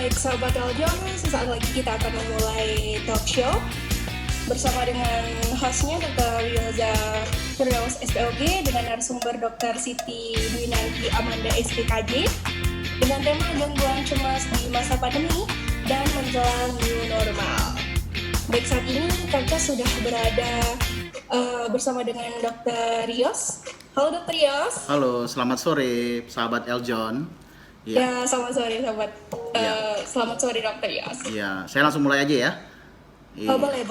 Baik Sobat Eljon, sesaat lagi kita akan memulai talk show bersama dengan hostnya Dr. Yoza Firdaus SPOG dengan narasumber Dr. Siti Dwinanti Amanda SPKJ dengan tema gangguan cemas di masa pandemi dan menjelang new normal. Baik, saat ini Kaca sudah berada bersama dengan Dr. Rios. Halo Dr. Rios. Halo, selamat sore sahabat Eljon. Ya, selamat sore sahabat. Selamat sore Dr. Rios. Ya, saya langsung mulai aja ya. Oh, boleh.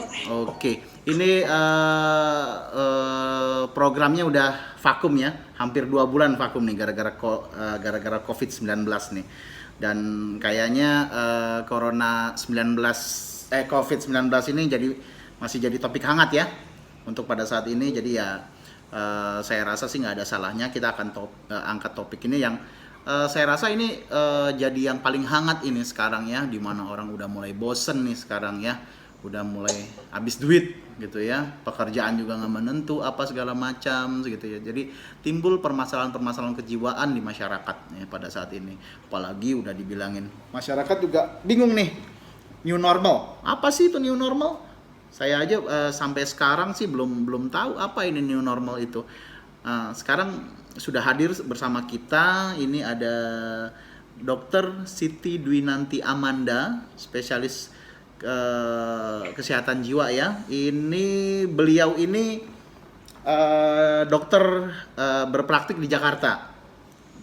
Oke, ini programnya udah vakum ya, hampir 2 bulan vakum nih gara-gara COVID-19 nih. Dan kayaknya COVID-19 ini masih jadi topik hangat ya untuk pada saat ini. Jadi ya saya rasa sih nggak ada salahnya kita akan angkat topik ini yang saya rasa ini jadi yang paling hangat ini sekarang ya, dimana orang udah mulai bosen nih sekarang ya, udah mulai habis duit gitu ya, pekerjaan juga nggak menentu apa segala macam gitu ya. Jadi timbul permasalahan-permasalahan kejiwaan di masyarakat ya pada saat ini. Apalagi udah dibilangin masyarakat juga bingung nih, new normal. Apa sih itu new normal? Saya aja sampai sekarang sih belum tahu apa ini new normal itu. Sekarang sudah hadir bersama kita, ini ada Dr. Siti Dwinanti Amanda, spesialis kesehatan jiwa ya. Beliau ini dokter berpraktik di Jakarta.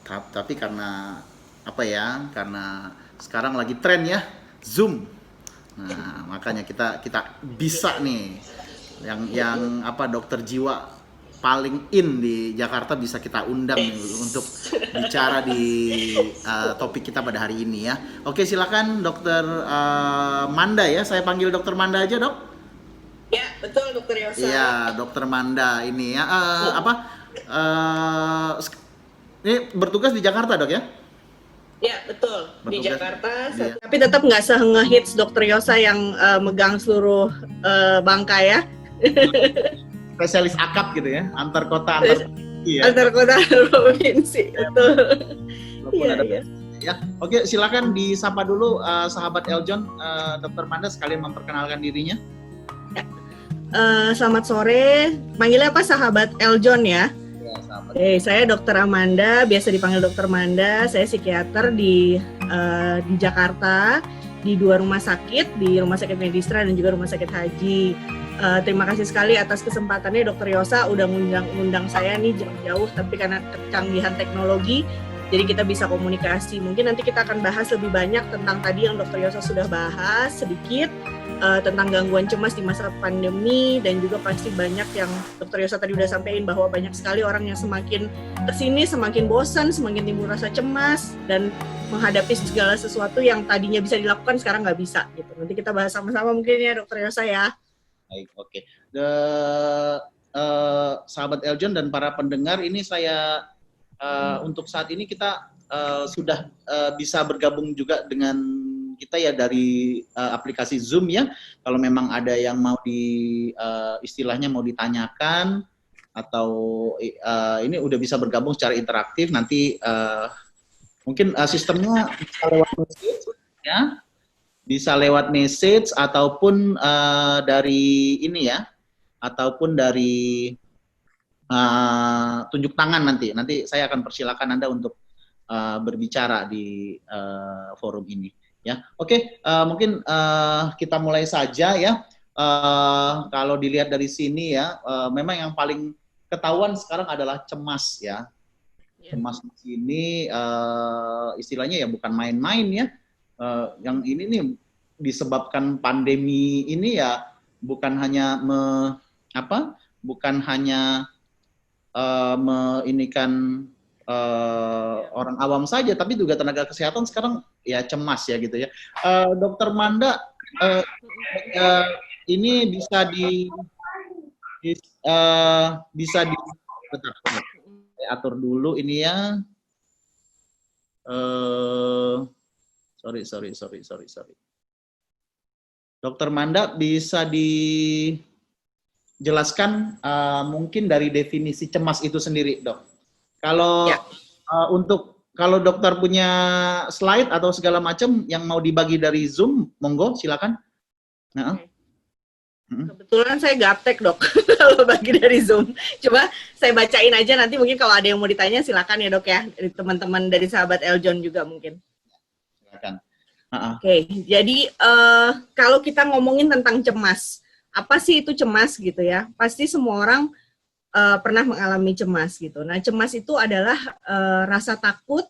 Tapi karena karena sekarang lagi tren ya, Zoom. Nah, makanya kita bisa nih yang dokter jiwa paling in di Jakarta bisa kita undang nih untuk bicara di topik kita pada hari ini ya. Oke, silakan Dokter Manda ya. Saya panggil Dokter Manda aja, Dok. Ya, betul Dokter Yosa. Iya, Dokter Manda ini ya. Ini bertugas di Jakarta, Dok ya? Ya, betul. Di Jakarta. Iya. Tapi tetap nggak se-ngehits Dokter Yosa yang megang seluruh Bangka ya. Spesialis akap gitu ya, antar kota antar kota provinsi. Betul. Iya. Ya, oke, silakan disapa dulu sahabat Eljon, Dokter Manda sekalian memperkenalkan dirinya. Selamat sore. Panggilnya apa sahabat Eljon ya? Ya, sahabat. Saya Dokter Amanda, biasa dipanggil Dokter Manda. Saya psikiater di Jakarta, di 2 rumah sakit, di Rumah Sakit Medistra dan juga Rumah Sakit Haji. Terima kasih sekali atas kesempatannya Dokter Yosa udah ngundang saya nih jauh-jauh, tapi karena kecanggihan teknologi jadi kita bisa komunikasi. Mungkin nanti kita akan bahas lebih banyak tentang tadi yang Dokter Yosa sudah bahas sedikit tentang gangguan cemas di masa pandemi, dan juga pasti banyak yang Dokter Yosa tadi udah sampaikan bahwa banyak sekali orang yang semakin kesini semakin bosan, semakin timbul rasa cemas dan menghadapi segala sesuatu yang tadinya bisa dilakukan sekarang nggak bisa gitu. Nanti kita bahas sama-sama mungkin ya Dokter Yosa ya. Baik, oke. Sahabat Eljon dan para pendengar, ini saya untuk saat ini kita sudah bisa bergabung juga dengan kita ya dari aplikasi Zoom ya. Kalau memang ada yang mau istilahnya mau ditanyakan atau ini udah bisa bergabung secara interaktif, nanti mungkin sistemnya bisa lewat message ya. Bisa lewat message ataupun dari ini ya, ataupun dari tunjuk tangan nanti. Nanti saya akan persilakan Anda untuk berbicara di forum ini. Ya, oke. Mungkin kita mulai saja ya. Kalau dilihat dari sini ya, memang yang paling ketahuan sekarang adalah cemas ya. Cemas ini istilahnya ya bukan main-main ya. Yang ini nih disebabkan pandemi ini ya bukan hanya meinikan orang awam saja, tapi juga tenaga kesehatan sekarang ya cemas ya gitu ya. Dokter Manda, ini bisa saya atur dulu ini ya. Sorry. Dokter Manda bisa dijelaskan mungkin dari definisi cemas itu sendiri, Dok. Kalau untuk kalau dokter punya slide atau segala macam yang mau dibagi dari Zoom, monggo silakan. Nah, Kebetulan saya gaptek dok kalau bagi dari Zoom. Coba saya bacain aja nanti mungkin kalau ada yang mau ditanya silakan ya dok ya dari teman-teman dari sahabat Eljon juga mungkin. silakan. Oke, jadi kalau kita ngomongin tentang cemas, apa sih itu cemas gitu ya? Pasti semua orang pernah mengalami cemas gitu. Nah, cemas itu adalah rasa takut,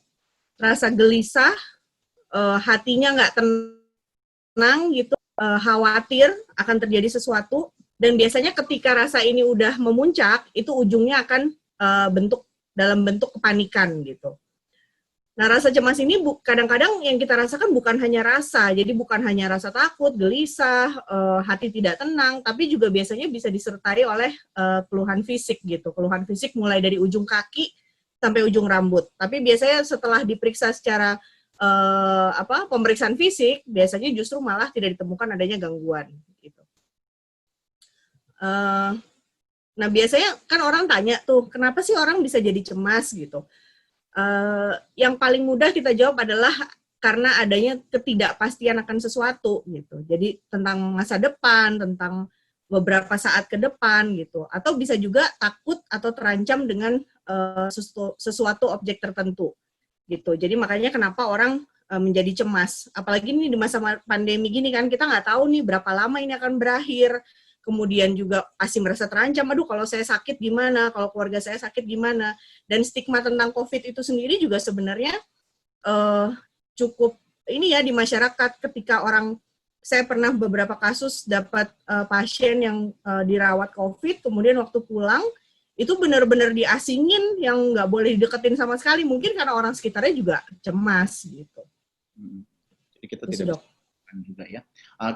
rasa gelisah, hatinya nggak tenang gitu, khawatir akan terjadi sesuatu, dan biasanya ketika rasa ini udah memuncak, itu ujungnya akan dalam bentuk kepanikan gitu. Nah, rasa cemas ini kadang-kadang yang kita rasakan bukan hanya rasa, jadi bukan hanya rasa takut, gelisah, hati tidak tenang, tapi juga biasanya bisa disertai oleh keluhan fisik gitu. Keluhan fisik mulai dari ujung kaki sampai ujung rambut. Tapi biasanya setelah diperiksa secara pemeriksaan fisik, biasanya justru malah tidak ditemukan adanya gangguan. Gitu. Nah, biasanya kan orang tanya tuh, kenapa sih orang bisa jadi cemas gitu? Yang paling mudah kita jawab adalah karena adanya ketidakpastian akan sesuatu gitu. Jadi tentang masa depan, tentang beberapa saat ke depan gitu. Atau bisa juga takut atau terancam dengan sesuatu objek tertentu gitu. Jadi makanya kenapa orang menjadi cemas. Apalagi ini di masa pandemi gini kan, kita nggak tahu nih berapa lama ini akan berakhir. Kemudian juga pasti merasa terancam, aduh kalau saya sakit gimana, kalau keluarga saya sakit gimana. Dan stigma tentang COVID itu sendiri juga sebenarnya cukup ini ya di masyarakat. Ketika saya pernah beberapa kasus dapat pasien yang dirawat COVID, kemudian waktu pulang, itu benar-benar diasingin, yang nggak boleh dideketin sama sekali, mungkin karena orang sekitarnya juga cemas gitu. Jadi kita tidak bisa juga ya.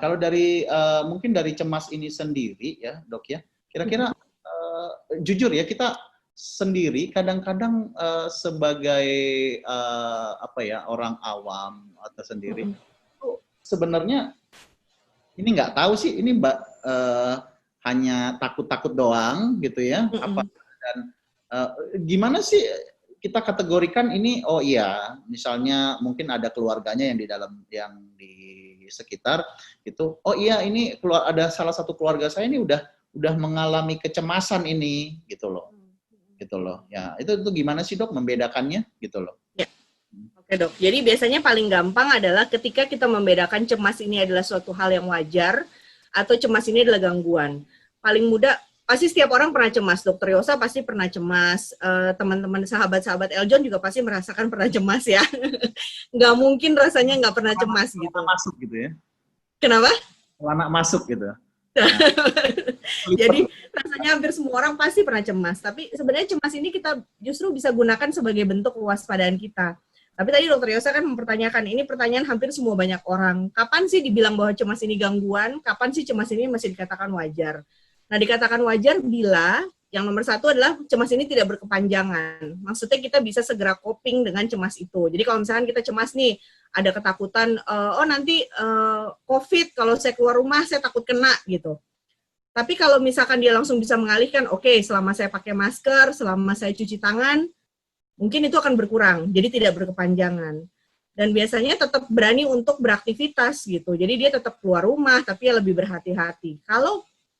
Kalau dari mungkin dari cemas ini sendiri ya dok ya, kira-kira jujur ya kita sendiri kadang-kadang sebagai orang awam atau sendiri sebenarnya ini nggak tahu sih ini hanya takut-takut doang gitu ya dan gimana sih kita kategorikan ini, oh iya misalnya mungkin ada keluarganya yang di sekitar itu, oh iya ini ada salah satu keluarga saya ini udah mengalami kecemasan ini gitu loh ya. Itu gimana sih dok membedakannya gitu loh ya. Oke dok, jadi biasanya paling gampang adalah ketika kita membedakan cemas ini adalah suatu hal yang wajar atau cemas ini adalah gangguan. Paling mudah, pasti setiap orang pernah cemas, Dokter Yosa pasti pernah cemas, teman-teman sahabat-sahabat Eljon juga pasti merasakan pernah cemas ya. Nggak mungkin rasanya nggak pernah cemas gitu. Masuk gitu ya. Kenapa? Anak masuk gitu. Jadi rasanya hampir semua orang pasti pernah cemas, tapi sebenarnya cemas ini kita justru bisa gunakan sebagai bentuk kewaspadaan kita. Tapi tadi Dokter Yosa kan mempertanyakan, ini pertanyaan hampir semua banyak orang, kapan sih dibilang bahwa cemas ini gangguan, kapan sih cemas ini masih dikatakan wajar? Nah, dikatakan wajar bila yang nomor satu adalah cemas ini tidak berkepanjangan. Maksudnya kita bisa segera coping dengan cemas itu. Jadi kalau misalkan kita cemas nih, ada ketakutan, nanti COVID, kalau saya keluar rumah saya takut kena gitu. Tapi kalau misalkan dia langsung bisa mengalihkan, oke, selama saya pakai masker, selama saya cuci tangan, mungkin itu akan berkurang, jadi tidak berkepanjangan. Dan biasanya tetap berani untuk beraktivitas gitu. Jadi dia tetap keluar rumah, tapi ya lebih berhati-hati.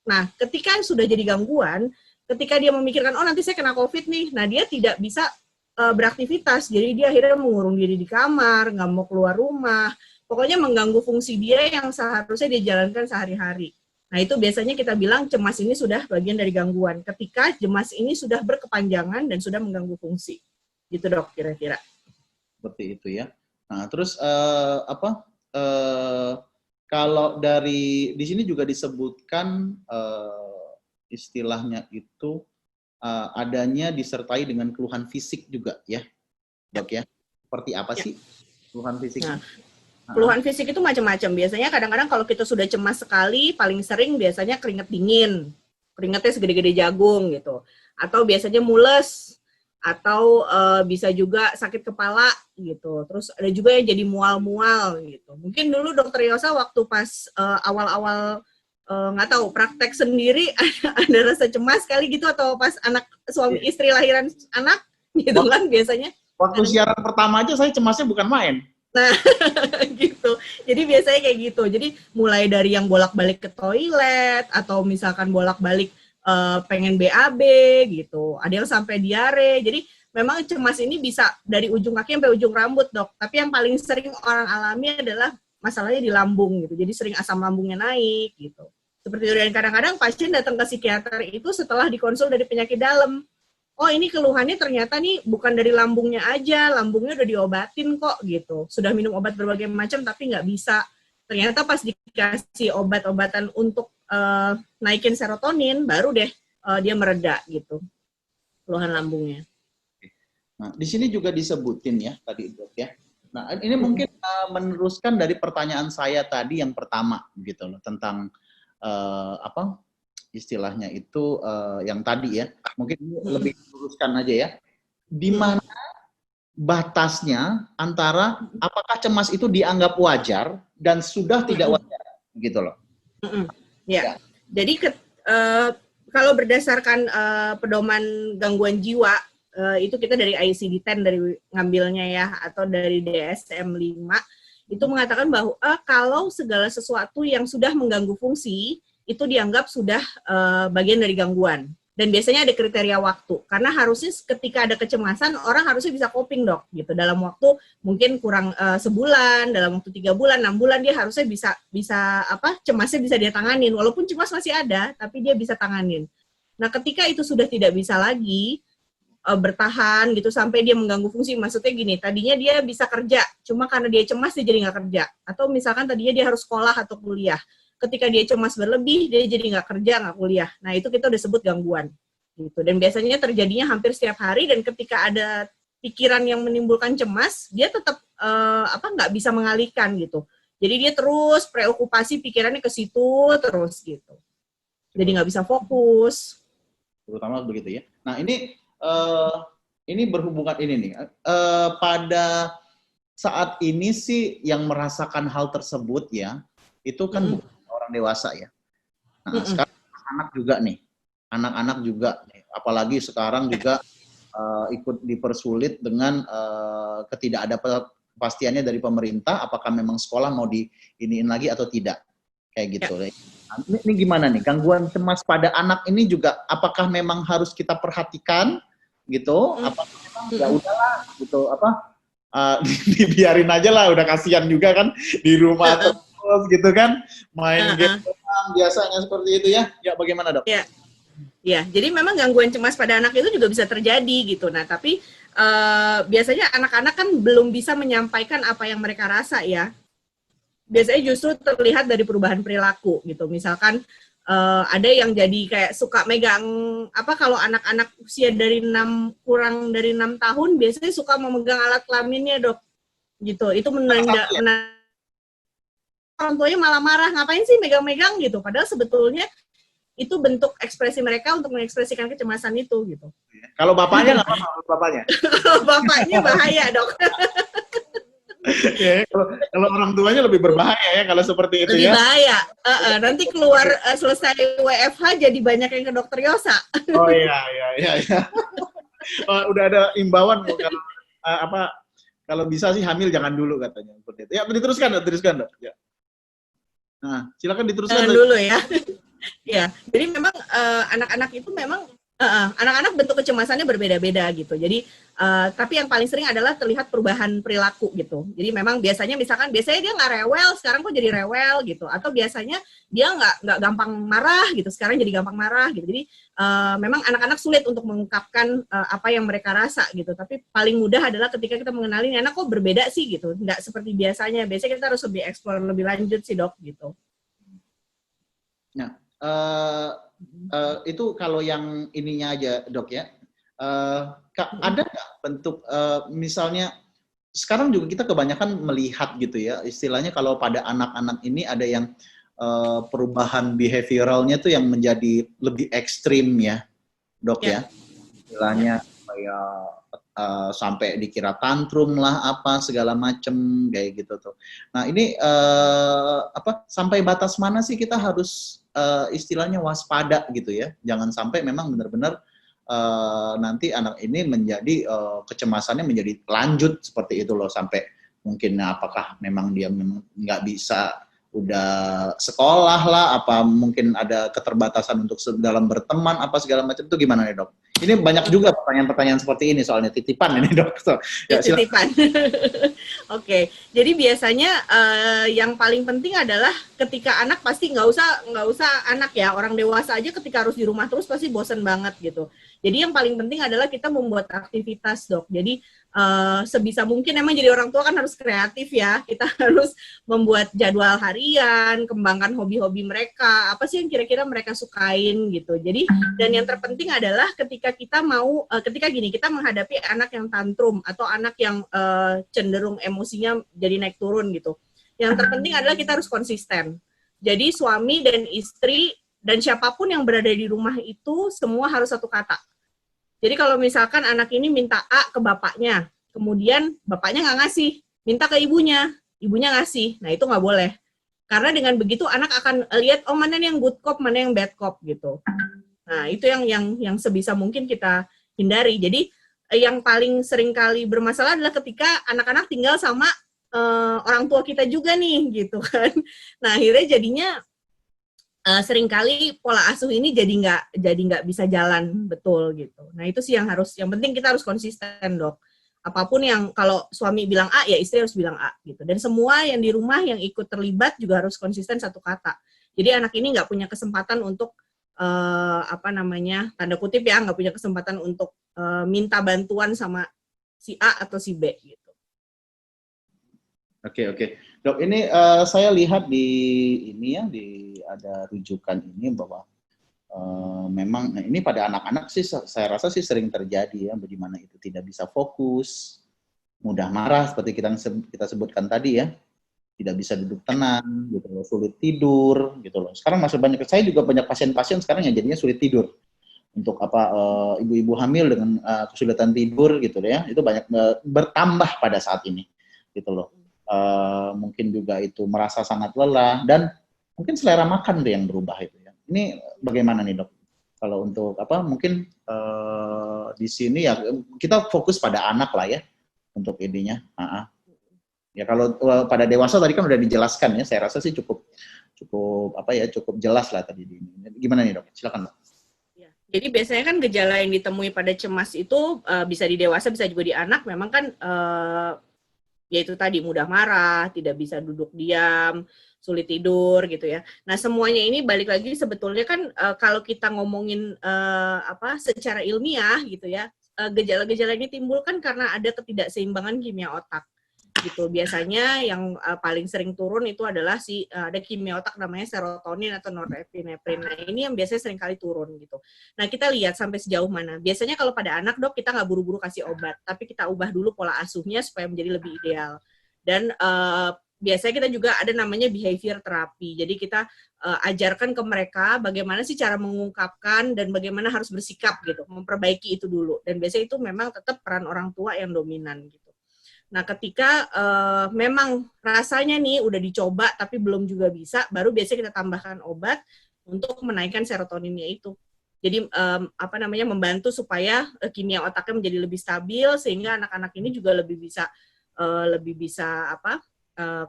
Nah, ketika sudah jadi gangguan, ketika dia memikirkan, oh nanti saya kena COVID nih, nah dia tidak bisa beraktivitas. Jadi dia akhirnya mengurung diri di kamar, nggak mau keluar rumah. Pokoknya mengganggu fungsi dia yang seharusnya dia jalankan sehari-hari. Nah, itu biasanya kita bilang cemas ini sudah bagian dari gangguan. Ketika cemas ini sudah berkepanjangan dan sudah mengganggu fungsi. Gitu dok, kira-kira. Seperti itu ya. Nah, terus kalau di sini juga disebutkan istilahnya itu adanya disertai dengan keluhan fisik juga ya, dok ya. Seperti apa sih keluhan fisik? Nah, keluhan fisik itu macam-macam. Biasanya kadang-kadang kalau kita sudah cemas sekali, paling sering biasanya keringat dingin, keringatnya segede-gede jagung gitu, atau biasanya mules, atau bisa juga sakit kepala gitu. Terus ada juga yang jadi mual-mual gitu. Mungkin dulu Dokter Yosa waktu pas awal-awal nggak tahu praktek sendiri ada rasa cemas kali gitu, atau pas anak suami istri lahiran anak gitu kan biasanya. Waktu siaran pertama aja saya cemasnya bukan main. Nah, gitu. Jadi biasanya kayak gitu. Jadi mulai dari yang bolak-balik ke toilet atau misalkan bolak-balik pengen BAB gitu. Ada yang sampai diare. Jadi memang cemas ini bisa dari ujung kaki sampai ujung rambut, Dok. Tapi yang paling sering orang alami adalah masalahnya di lambung gitu. Jadi sering asam lambungnya naik gitu. Seperti itu. Dan kadang-kadang pasien datang ke psikiater itu setelah dikonsul dari penyakit dalam. Oh ini keluhannya ternyata nih bukan dari lambungnya aja, lambungnya udah diobatin kok gitu. Sudah minum obat berbagai macam tapi nggak bisa. Ternyata pas dikasih obat-obatan untuk naikin serotonin, baru deh dia mereda gitu, keluhan lambungnya. Nah, di sini juga disebutin ya tadi Dok ya. Nah, ini mungkin meneruskan dari pertanyaan saya tadi yang pertama gitu loh tentang apa istilahnya itu yang tadi ya. Mungkin lebih luruskan aja ya. Di mana batasnya antara apakah cemas itu dianggap wajar dan sudah tidak wajar gitu loh. Ya. Jadi kalau berdasarkan pedoman gangguan jiwa itu kita dari ICD-10 dari ngambilnya ya atau dari DSM-5 itu mengatakan bahwa kalau segala sesuatu yang sudah mengganggu fungsi itu dianggap sudah bagian dari gangguan. Dan biasanya ada kriteria waktu. Karena harusnya ketika ada kecemasan, orang harusnya bisa coping, Dok. Gitu. Dalam waktu mungkin kurang sebulan, dalam waktu 3 bulan, 6 bulan, dia harusnya bisa cemasnya bisa dia tanganin. Walaupun cemas masih ada, tapi dia bisa tanganin. Nah, ketika itu sudah tidak bisa lagi bertahan gitu sampai dia mengganggu fungsi, maksudnya gini, tadinya dia bisa kerja, cuma karena dia cemas dia jadi nggak kerja. Atau misalkan tadinya dia harus sekolah atau kuliah. Ketika dia cemas berlebih, dia jadi nggak kerja, nggak kuliah. Nah, itu kita udah sebut gangguan. Gitu. Dan biasanya terjadinya hampir setiap hari, dan ketika ada pikiran yang menimbulkan cemas, dia tetap nggak bisa mengalihkan gitu. Jadi dia terus preokupasi pikirannya ke situ terus gitu. Jadi nggak bisa fokus. Terutama begitu ya. Nah, ini berhubungan ini nih. Pada saat ini sih yang merasakan hal tersebut ya, itu kan bukan orang dewasa ya. Nah, sekarang anak juga nih. Anak-anak juga nih. Apalagi sekarang juga ikut dipersulit dengan ketidakpastiannya dari pemerintah apakah memang sekolah mau diiniin lagi atau tidak. Kayak gitu. Ya. Nah, ini gimana nih? Gangguan cemas pada anak ini juga apakah memang harus kita perhatikan gitu? Apakah memang ya udahlah gitu dibiarin aja lah, udah kasihan juga kan di rumah terus gitu kan main game biasanya seperti itu ya. Ya bagaimana, Dok? Ya, jadi memang gangguan cemas pada anak itu juga bisa terjadi gitu. Nah, tapi biasanya anak-anak kan belum bisa menyampaikan apa yang mereka rasa ya. Biasanya justru terlihat dari perubahan perilaku gitu. Misalkan ada yang jadi kayak suka megang kalau anak-anak usia kurang dari 6 tahun biasanya suka memegang alat kelaminnya, Dok. Gitu. Itu menanda orang tuanya malah marah, ngapain sih megang-megang gitu. Padahal sebetulnya itu bentuk ekspresi mereka untuk mengekspresikan kecemasan itu gitu. Kalau bapaknya nggak apa-apa, bapaknya? Bapaknya bahaya, Dok. Ya, kalau orang tuanya lebih berbahaya ya kalau seperti itu lebih ya. Bahaya. Nanti keluar selesai WFH jadi banyak yang ke dokter Yosa. Oh iya. Udah ada imbauan kalau kalau bisa sih hamil jangan dulu katanya seperti itu. Ya, diteruskan, Dok. Ya. Nah, silakan diteruskan. Jangan dulu ya. Ya, jadi memang anak-anak itu memang anak-anak bentuk kecemasannya berbeda-beda gitu. Jadi tapi yang paling sering adalah terlihat perubahan perilaku gitu. Jadi memang biasanya dia nggak rewel, sekarang kok jadi rewel gitu. Atau biasanya dia nggak gampang marah gitu, sekarang jadi gampang marah gitu. Jadi memang anak-anak sulit untuk mengungkapkan apa yang mereka rasa gitu. Tapi paling mudah adalah ketika kita mengenali anak kok berbeda sih gitu, nggak seperti biasanya. Biasanya kita harus lebih explore lebih lanjut sih, Dok gitu. Nah, itu kalau yang ininya aja, Dok ya. Ada nggak bentuk misalnya sekarang juga kita kebanyakan melihat gitu ya, istilahnya kalau pada anak-anak ini ada yang perubahan behavioralnya tuh yang menjadi lebih ekstrim ya, Dok ya. Istilahnya kayak sampai dikira tantrum lah apa segala macem kayak gitu tuh. Nah, ini sampai batas mana sih kita harus istilahnya waspada gitu ya. Jangan sampai memang benar-benar nanti anak ini menjadi kecemasannya menjadi lanjut seperti itu loh, sampai mungkin apakah memang dia memang nggak bisa udah sekolah lah, apa mungkin ada keterbatasan untuk dalam berteman apa segala macam, itu gimana nih dok? Ini banyak juga pertanyaan-pertanyaan seperti ini, soalnya titipan ini dok. So, ya, Titipan. Oke, jadi biasanya yang paling penting adalah ketika anak pasti nggak usah anak ya, orang dewasa aja ketika harus di rumah terus pasti bosen banget gitu. Jadi yang paling penting adalah kita membuat aktivitas dok. Jadi sebisa mungkin emang jadi orang tua kan harus kreatif ya. Kita harus membuat jadwal harian, kembangkan hobi-hobi mereka. Apa sih yang kira-kira mereka sukain gitu. Jadi dan yang terpenting adalah ketika kita mau ketika gini kita menghadapi anak yang tantrum atau anak yang cenderung emosinya jadi naik turun gitu. Yang terpenting adalah kita harus konsisten. Jadi suami dan istri dan siapapun yang berada di rumah itu semua harus satu kata. Jadi kalau misalkan anak ini minta A ke bapaknya, kemudian bapaknya nggak ngasih, minta ke ibunya, ibunya ngasih, nah itu nggak boleh. Karena dengan begitu anak akan lihat, oh mana yang good cop, mana yang bad cop gitu. Nah itu yang sebisa mungkin kita hindari. Jadi yang paling sering kali bermasalah adalah ketika anak-anak tinggal sama orang tua kita juga nih, gitu kan. Nah akhirnya jadinya seringkali pola asuh ini jadi nggak bisa jalan betul gitu. Nah itu sih yang penting kita harus konsisten dok. Apapun yang kalau suami bilang A ya istri harus bilang A gitu. Dan semua yang di rumah yang ikut terlibat juga harus konsisten satu kata. Jadi anak ini nggak punya kesempatan untuk tanda kutip ya, nggak punya kesempatan untuk minta bantuan sama si A atau si B gitu. Oke. Dok, ini saya lihat di ini ya, ada rujukan ini bahwa memang ini pada anak-anak sih saya rasa sih sering terjadi ya, bagaimana itu tidak bisa fokus, mudah marah seperti kita sebutkan tadi ya, tidak bisa duduk tenang gitu loh, sulit tidur gitu loh. Sekarang masih banyak, saya juga banyak pasien-pasien sekarang yang jadinya sulit tidur. Untuk ibu-ibu hamil dengan kesulitan tidur gitu ya, itu banyak bertambah pada saat ini gitu loh. Mungkin juga itu merasa sangat lelah dan mungkin selera makan tuh yang berubah itu ya. Ini bagaimana nih dok? Kalau untuk mungkin di sini ya kita fokus pada anak lah ya untuk ininya. Ya kalau pada dewasa tadi kan udah dijelaskan ya, saya rasa sih cukup jelas lah tadi ini. Gimana nih dok? Silakan dok. Jadi biasanya kan gejala yang ditemui pada cemas itu bisa di dewasa bisa juga di anak, memang kan yaitu tadi mudah marah, tidak bisa duduk diam, sulit tidur gitu ya. Nah semuanya ini balik lagi sebetulnya kan kalau kita ngomongin secara ilmiah gitu ya, gejala-gejala ini timbul kan karena ada ketidakseimbangan kimia otak gitu. Biasanya yang paling sering turun itu adalah ada kimia otak namanya serotonin atau norepinefrin. Nah ini yang biasanya sering kali turun gitu. Nah kita lihat sampai sejauh mana. Biasanya kalau pada anak dok kita nggak buru-buru kasih obat, tapi kita ubah dulu pola asuhnya supaya menjadi lebih ideal. Dan biasanya kita juga ada namanya behavior therapy. Jadi kita ajarkan ke mereka bagaimana sih cara mengungkapkan dan bagaimana harus bersikap gitu, memperbaiki itu dulu. Dan biasanya itu memang tetap peran orang tua yang dominan gitu. Nah, ketika memang rasanya nih udah dicoba tapi belum juga bisa, baru biasanya kita tambahkan obat untuk menaikkan serotoninnya itu. Jadi membantu supaya kimia otaknya menjadi lebih stabil sehingga anak-anak ini juga lebih bisa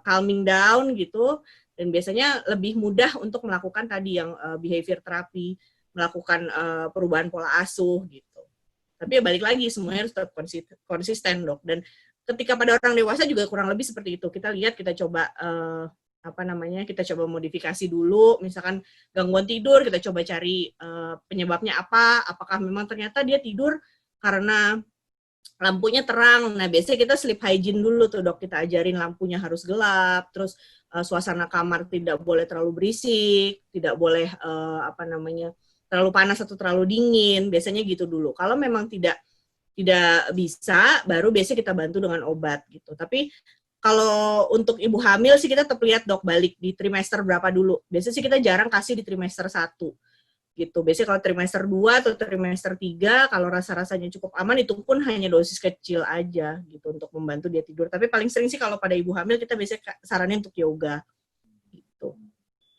calming down gitu, dan biasanya lebih mudah untuk melakukan tadi yang behavior therapy, melakukan perubahan pola asuh gitu. Tapi ya balik lagi semuanya harus tetap konsisten dok. Dan ketika pada orang dewasa juga kurang lebih seperti itu. Kita lihat, kita coba kita coba modifikasi dulu, misalkan gangguan tidur, kita coba cari penyebabnya apa, apakah memang ternyata dia tidur karena lampunya terang. Nah, biasanya kita sleep hygiene dulu tuh dok, kita ajarin lampunya harus gelap, terus suasana kamar tidak boleh terlalu berisik, tidak boleh terlalu panas atau terlalu dingin, biasanya gitu dulu. Kalau memang tidak bisa, baru biasanya kita bantu dengan obat gitu. Tapi kalau untuk ibu hamil sih kita tetap lihat dok balik di trimester berapa dulu. Biasanya sih kita jarang kasih di trimester 1 gitu. Biasanya kalau trimester 2 atau trimester 3 kalau rasa-rasanya cukup aman itu pun hanya dosis kecil aja gitu untuk membantu dia tidur. Tapi paling sering sih kalau pada ibu hamil kita biasanya saranin untuk yoga gitu.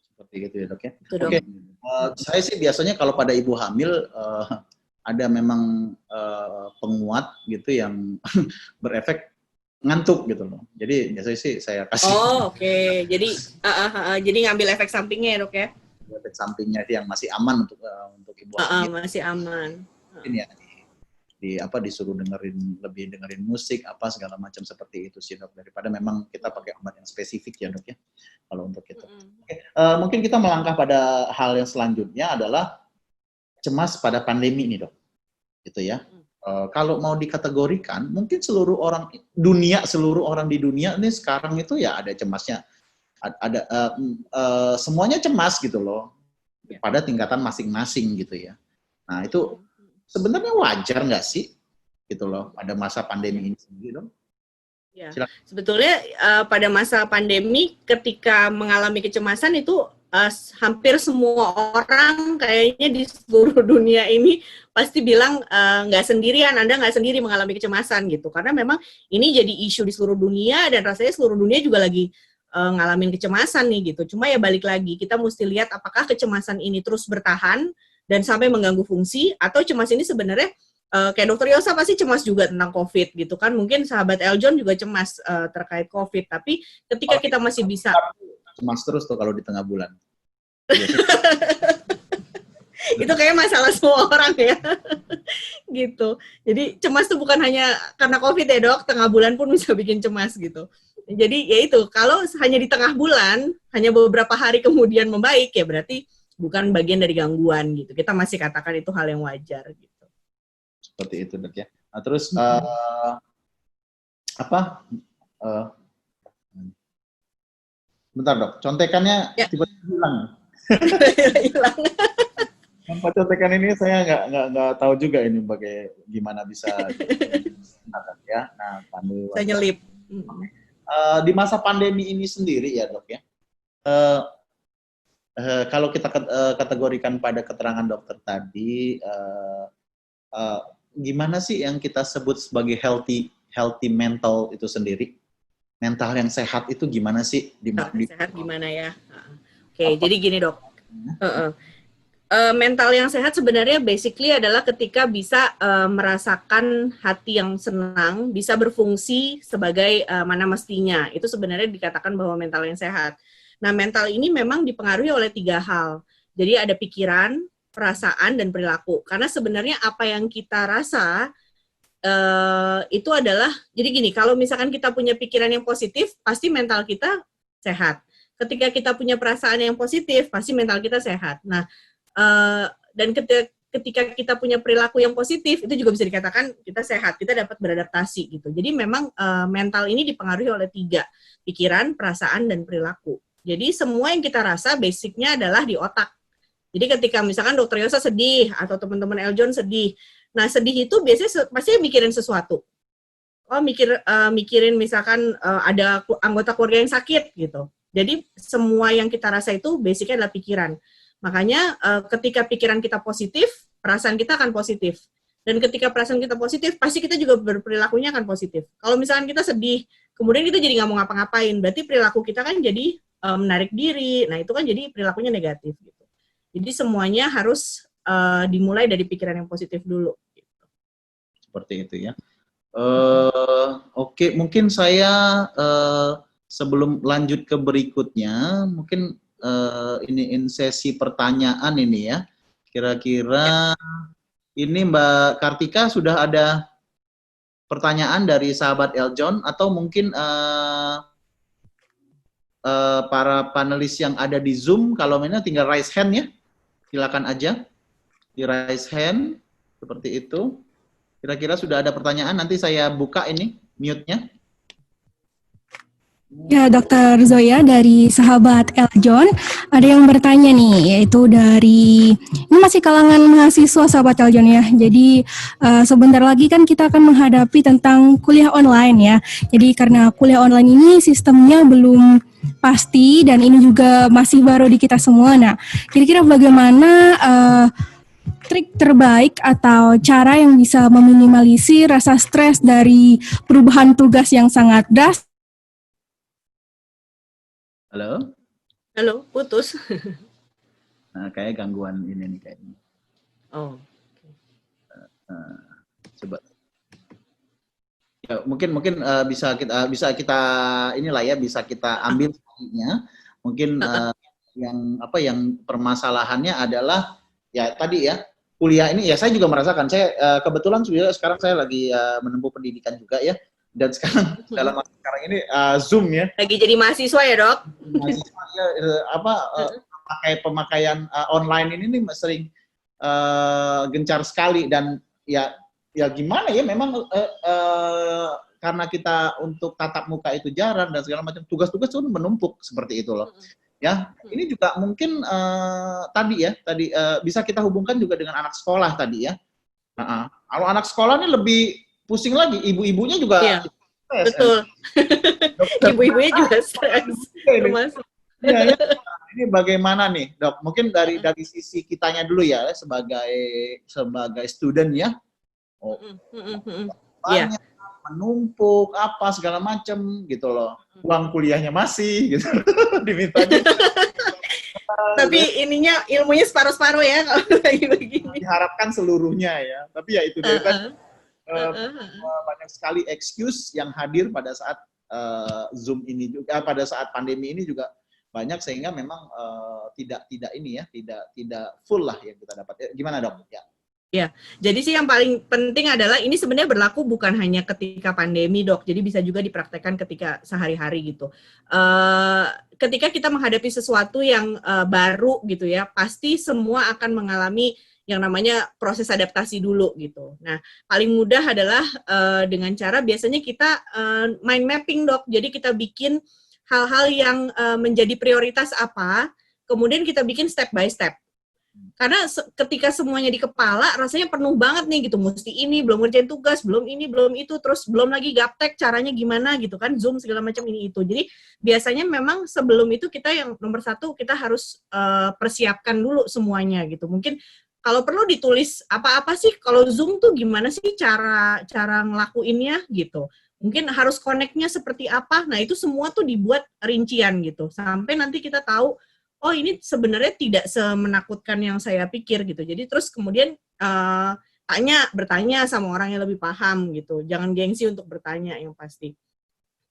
Seperti gitu ya dok ya. Itu, dok. Oke. Saya sih biasanya kalau pada ibu hamil ada memang penguat gitu yang berefek ngantuk gitu loh. Jadi biasanya sih saya kasih Oke. Jadi ngambil efek sampingnya ya, Dok ya? efek sampingnya yang masih aman untuk ibu hamil. Masih aman. Mungkin ya disuruh dengerin musik apa segala macam seperti itu sih, Dok, daripada memang kita pakai obat yang spesifik ya, Dok ya, kalau untuk itu. Oke, mungkin kita melangkah pada hal yang selanjutnya adalah cemas pada pandemi ini, Dok, gitu ya. Kalau mau dikategorikan, mungkin seluruh orang di dunia ini sekarang itu ya ada cemasnya, semuanya cemas gitu loh, pada tingkatan masing-masing gitu ya. Nah itu sebenarnya wajar nggak sih gitu loh pada masa pandemi ini sendiri, dong? Ya, sebetulnya pada masa pandemi ketika mengalami kecemasan itu hampir semua orang kayaknya di seluruh dunia ini pasti bilang nggak sendirian, Anda nggak sendiri mengalami kecemasan gitu, karena memang ini jadi isu di seluruh dunia dan rasanya seluruh dunia juga lagi ngalamin kecemasan nih gitu. Cuma ya balik lagi, kita mesti lihat apakah kecemasan ini terus bertahan dan sampai mengganggu fungsi, atau cemas ini sebenarnya kayak Dokter Yosa pasti cemas juga tentang COVID gitu kan. Mungkin sahabat Eljon juga cemas terkait COVID. Tapi ketika kita masih bisa cemas terus tuh kalau di tengah bulan. Itu kayak masalah semua orang ya. Gitu. Jadi cemas tuh bukan hanya karena COVID ya, Dok. Tengah bulan pun bisa bikin cemas gitu. Jadi ya itu, kalau hanya di tengah bulan, hanya beberapa hari kemudian membaik ya berarti bukan bagian dari gangguan gitu. Kita masih katakan itu hal yang wajar gitu. Seperti itu, Dok ya. Nah, terus bentar, Dok, contekannya tiba-tiba hilang. Hilang. Tanpa contekan ini saya nggak tahu juga ini gimana bisa ya. Nah, pandu. Saya nyelip. Di masa pandemi ini sendiri ya, Dok ya. Kalau kita kategorikan pada keterangan dokter tadi, gimana sih yang kita sebut sebagai healthy mental itu sendiri? Mental yang sehat itu gimana sih? Sehat gimana ya? Oke, jadi gini, Dok. Mental yang sehat sebenarnya basically adalah ketika bisa merasakan hati yang senang, bisa berfungsi sebagai mana mestinya. Itu sebenarnya dikatakan bahwa mental yang sehat. Nah, mental ini memang dipengaruhi oleh 3 hal. Jadi ada pikiran, perasaan, dan perilaku. Karena sebenarnya apa yang kita rasa itu adalah, jadi gini, kalau misalkan kita punya pikiran yang positif, pasti mental kita sehat. Ketika kita punya perasaan yang positif, pasti mental kita sehat. Nah, dan ketika kita punya perilaku yang positif, itu juga bisa dikatakan kita sehat, kita dapat beradaptasi gitu. Jadi memang mental ini dipengaruhi oleh 3, pikiran, perasaan, dan perilaku. Jadi semua yang kita rasa basicnya adalah di otak. Jadi ketika misalkan Dokter Yosa sedih atau teman-teman Eljon sedih, nah sedih itu biasanya pasti mikirin sesuatu. Mikirin misalkan ada anggota keluarga yang sakit gitu. Jadi semua yang kita rasa itu basicnya adalah pikiran. Makanya ketika pikiran kita positif, perasaan kita akan positif. Dan ketika perasaan kita positif, pasti kita juga berperilakunya akan positif. Kalau misalkan kita sedih, kemudian kita jadi nggak mau ngapa-ngapain, berarti perilaku kita kan jadi menarik diri. Nah itu kan jadi perilakunya negatif gitu. Jadi semuanya harus dimulai dari pikiran yang positif dulu. Gitu. Seperti itu ya. Oke, mungkin saya sebelum lanjut ke berikutnya, mungkin ini sesi pertanyaan ini ya. Kira-kira ini Mbak Kartika sudah ada pertanyaan dari sahabat Eljon atau mungkin para panelis yang ada di Zoom, kalau mana tinggal raise hand ya. Silakan aja di raise hand seperti itu. Kira-kira sudah ada pertanyaan, nanti saya buka ini mute-nya. Ya, Dokter Zoya dari sahabat Eljon, ada yang bertanya nih, yaitu dari, ini masih kalangan mahasiswa sahabat Eljon ya, jadi sebentar lagi kan kita akan menghadapi tentang kuliah online ya, jadi karena kuliah online ini sistemnya belum pasti dan ini juga masih baru di kita semua, nah kira-kira bagaimana trik terbaik atau cara yang bisa meminimalisir rasa stres dari perubahan tugas yang sangat drastis? Halo? Halo, putus. Nah, kayak gangguan ini nih kayaknya. Oh. Coba. Ya, mungkin bisa kita inilah ya, bisa kita ambil poinnya. Mungkin yang permasalahannya adalah ya tadi ya, kuliah ini ya saya juga merasakan. Saya kebetulan sekarang saya lagi menempuh pendidikan juga ya, dan sekarang dalam masa sekarang ini Zoom ya. Lagi jadi mahasiswa ya, Dok? Mahasiswa ya, pemakaian online ini nih sering gencar sekali, dan ya gimana ya, memang karena kita untuk tatap muka itu jarang dan segala macam, tugas-tugas itu menumpuk seperti itu loh. Ya, ini juga mungkin tadi bisa kita hubungkan juga dengan anak sekolah tadi ya. Kalau anak sekolah ini lebih pusing lagi, ibu-ibunya juga stres. Betul. Ibu-ibunya juga stres. Ya, ini bagaimana nih, Dok? Mungkin dari sisi kitanya dulu ya, sebagai student ya. Banyak menumpuk apa segala macam gitu loh. Uang kuliahnya masih gitu. Dimintanya. Tapi ininya ilmunya separuh-separuh ya kalau lagi begini. Diharapkan seluruhnya ya. Tapi ya itu dia kan banyak sekali excuse yang hadir pada saat Zoom ini juga, pada saat pandemi ini juga banyak, sehingga memang tidak full lah yang kita dapat. Gimana, Dok? Ya, jadi sih yang paling penting adalah ini sebenarnya berlaku bukan hanya ketika pandemi, Dok. Jadi bisa juga dipraktekkan ketika sehari-hari gitu. Ketika kita menghadapi sesuatu yang baru gitu ya, pasti semua akan mengalami yang namanya proses adaptasi dulu gitu. Nah, paling mudah adalah dengan cara biasanya kita mind mapping, Dok. Jadi kita bikin hal-hal yang menjadi prioritas apa, kemudian kita bikin step by step. Karena ketika semuanya di kepala, rasanya penuh banget nih gitu, mesti ini, belum ngerjain tugas, belum ini, belum itu, terus belum lagi gaptek, caranya gimana gitu kan, Zoom segala macam ini itu. Jadi biasanya memang sebelum itu kita yang nomor satu, kita harus persiapkan dulu semuanya gitu. Mungkin kalau perlu ditulis apa-apa sih, kalau Zoom tuh gimana sih cara ngelakuinnya gitu. Mungkin harus connect-nya seperti apa, nah itu semua tuh dibuat rincian gitu, sampai nanti kita tahu, oh ini sebenarnya tidak semenakutkan yang saya pikir gitu. Jadi terus kemudian bertanya sama orang yang lebih paham gitu. Jangan gengsi untuk bertanya yang pasti.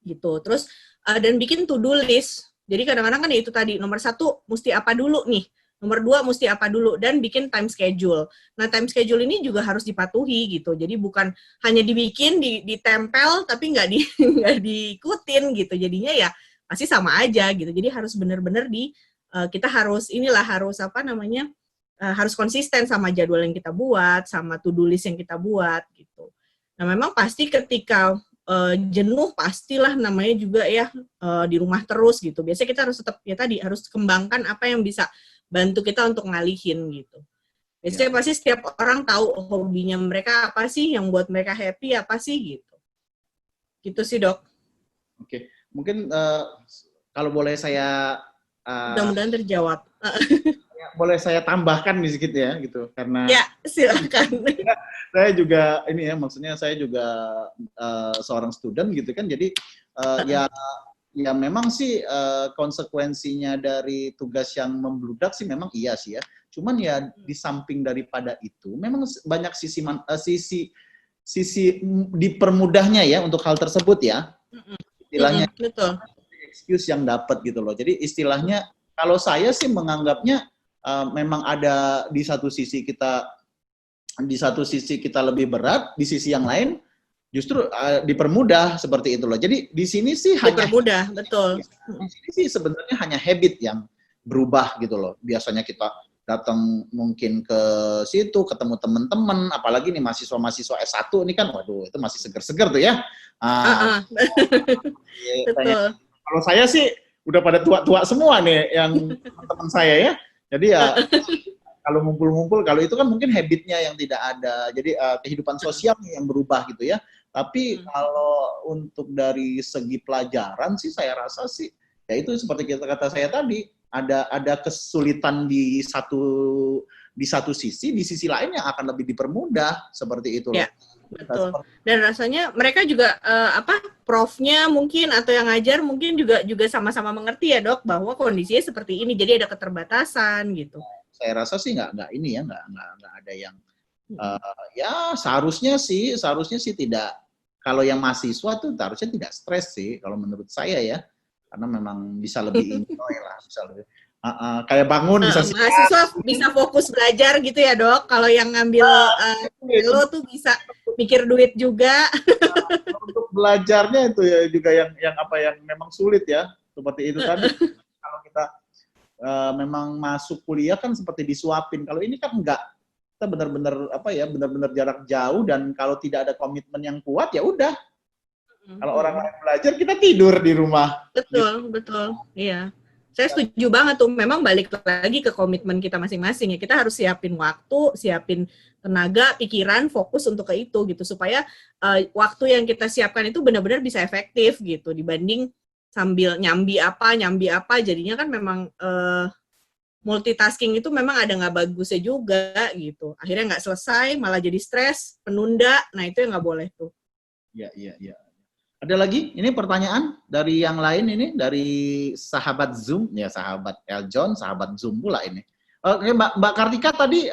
Gitu. Terus dan bikin to-do list. Jadi kadang-kadang kan itu tadi, nomor satu mesti apa dulu nih. Nomor dua mesti apa dulu, dan bikin time schedule. Nah time schedule ini juga harus dipatuhi gitu. Jadi bukan hanya dibikin, ditempel, tapi nggak diikutin gitu. Jadinya ya pasti sama aja gitu. Jadi harus benar-benar kita harus harus konsisten sama jadwal yang kita buat, sama to-do list yang kita buat gitu. Nah memang pasti ketika jenuh, pastilah namanya juga ya di rumah terus gitu. Biasanya kita harus tetap ya tadi harus kembangkan apa yang bisa bantu kita untuk ngalihin gitu. Biasanya pasti setiap orang tahu hobinya mereka apa sih, yang buat mereka happy apa sih gitu. Gitu sih, Dok. Oke, mungkin kalau boleh saya mudah-mudahan terjawab. Boleh saya tambahkan nih sedikit ya gitu, karena ya silakan. Saya juga ini ya, maksudnya saya juga seorang student gitu kan, jadi ya memang sih konsekuensinya dari tugas yang membludak sih memang iya sih ya. Cuman ya di samping daripada itu memang banyak sisi dipermudahnya ya untuk hal tersebut ya. Istilahnya betul. Excuse yang dapat gitu loh. Jadi istilahnya kalau saya sih menganggapnya memang ada di satu sisi kita lebih berat, di sisi yang lain justru dipermudah seperti itu loh. Jadi di sini sih dipermudah, betul. Di sini sih sebenarnya hanya habit yang berubah gitu loh. Biasanya kita datang mungkin ke situ, ketemu teman-teman, apalagi nih mahasiswa S1 ini kan, waduh itu masih seger-seger tuh ya. Betul. Kalau saya sih udah pada tua-tua semua nih yang teman-teman saya ya. Jadi ya kalau ngumpul-ngumpul, kalau itu kan mungkin habitnya yang tidak ada. Jadi kehidupan sosial yang berubah gitu ya. Tapi kalau untuk dari segi pelajaran sih saya rasa sih ya itu seperti kata saya tadi, ada kesulitan di satu sisi, di sisi lain yang akan lebih dipermudah seperti itu loh. Ya, betul. Dan rasanya mereka juga profnya mungkin atau yang ngajar mungkin juga sama-sama mengerti ya, Dok, bahwa kondisinya seperti ini, jadi ada keterbatasan gitu. Saya rasa sih nggak ini ya, nggak ada yang Ya seharusnya sih tidak. Kalau yang mahasiswa tuh harusnya tidak stres sih, kalau menurut saya ya, karena memang bisa lebih enjoy lah, bisa lebih kayak bangun bisa Mahasiswa bisa fokus belajar gitu ya dok. Kalau yang ngambil lo tuh bisa mikir duit juga. untuk belajarnya itu ya juga yang apa yang memang sulit ya, seperti itu tadi. Kalau kita memang masuk kuliah kan seperti disuapin. Kalau ini kan enggak, kita benar-benar apa ya, benar-benar jarak jauh, dan kalau tidak ada komitmen yang kuat ya udah. Kalau orang lain belajar, kita tidur di rumah. Betul, betul. Iya. Saya setuju banget tuh. Memang balik lagi ke komitmen kita masing-masing ya. Kita harus siapin waktu, siapin tenaga, pikiran, fokus untuk ke itu gitu. Supaya waktu yang kita siapkan itu benar-benar bisa efektif gitu. Dibanding sambil nyambi apa, jadinya kan memang multitasking itu memang ada nggak bagusnya juga gitu. Akhirnya nggak selesai, malah jadi stres, penunda. Nah itu yang nggak boleh tuh. Iya. Ada lagi? Ini pertanyaan dari yang lain ini, dari sahabat Zoom, ya sahabat Eljon, sahabat Zoom pula ini. Oke, Mbak Kartika tadi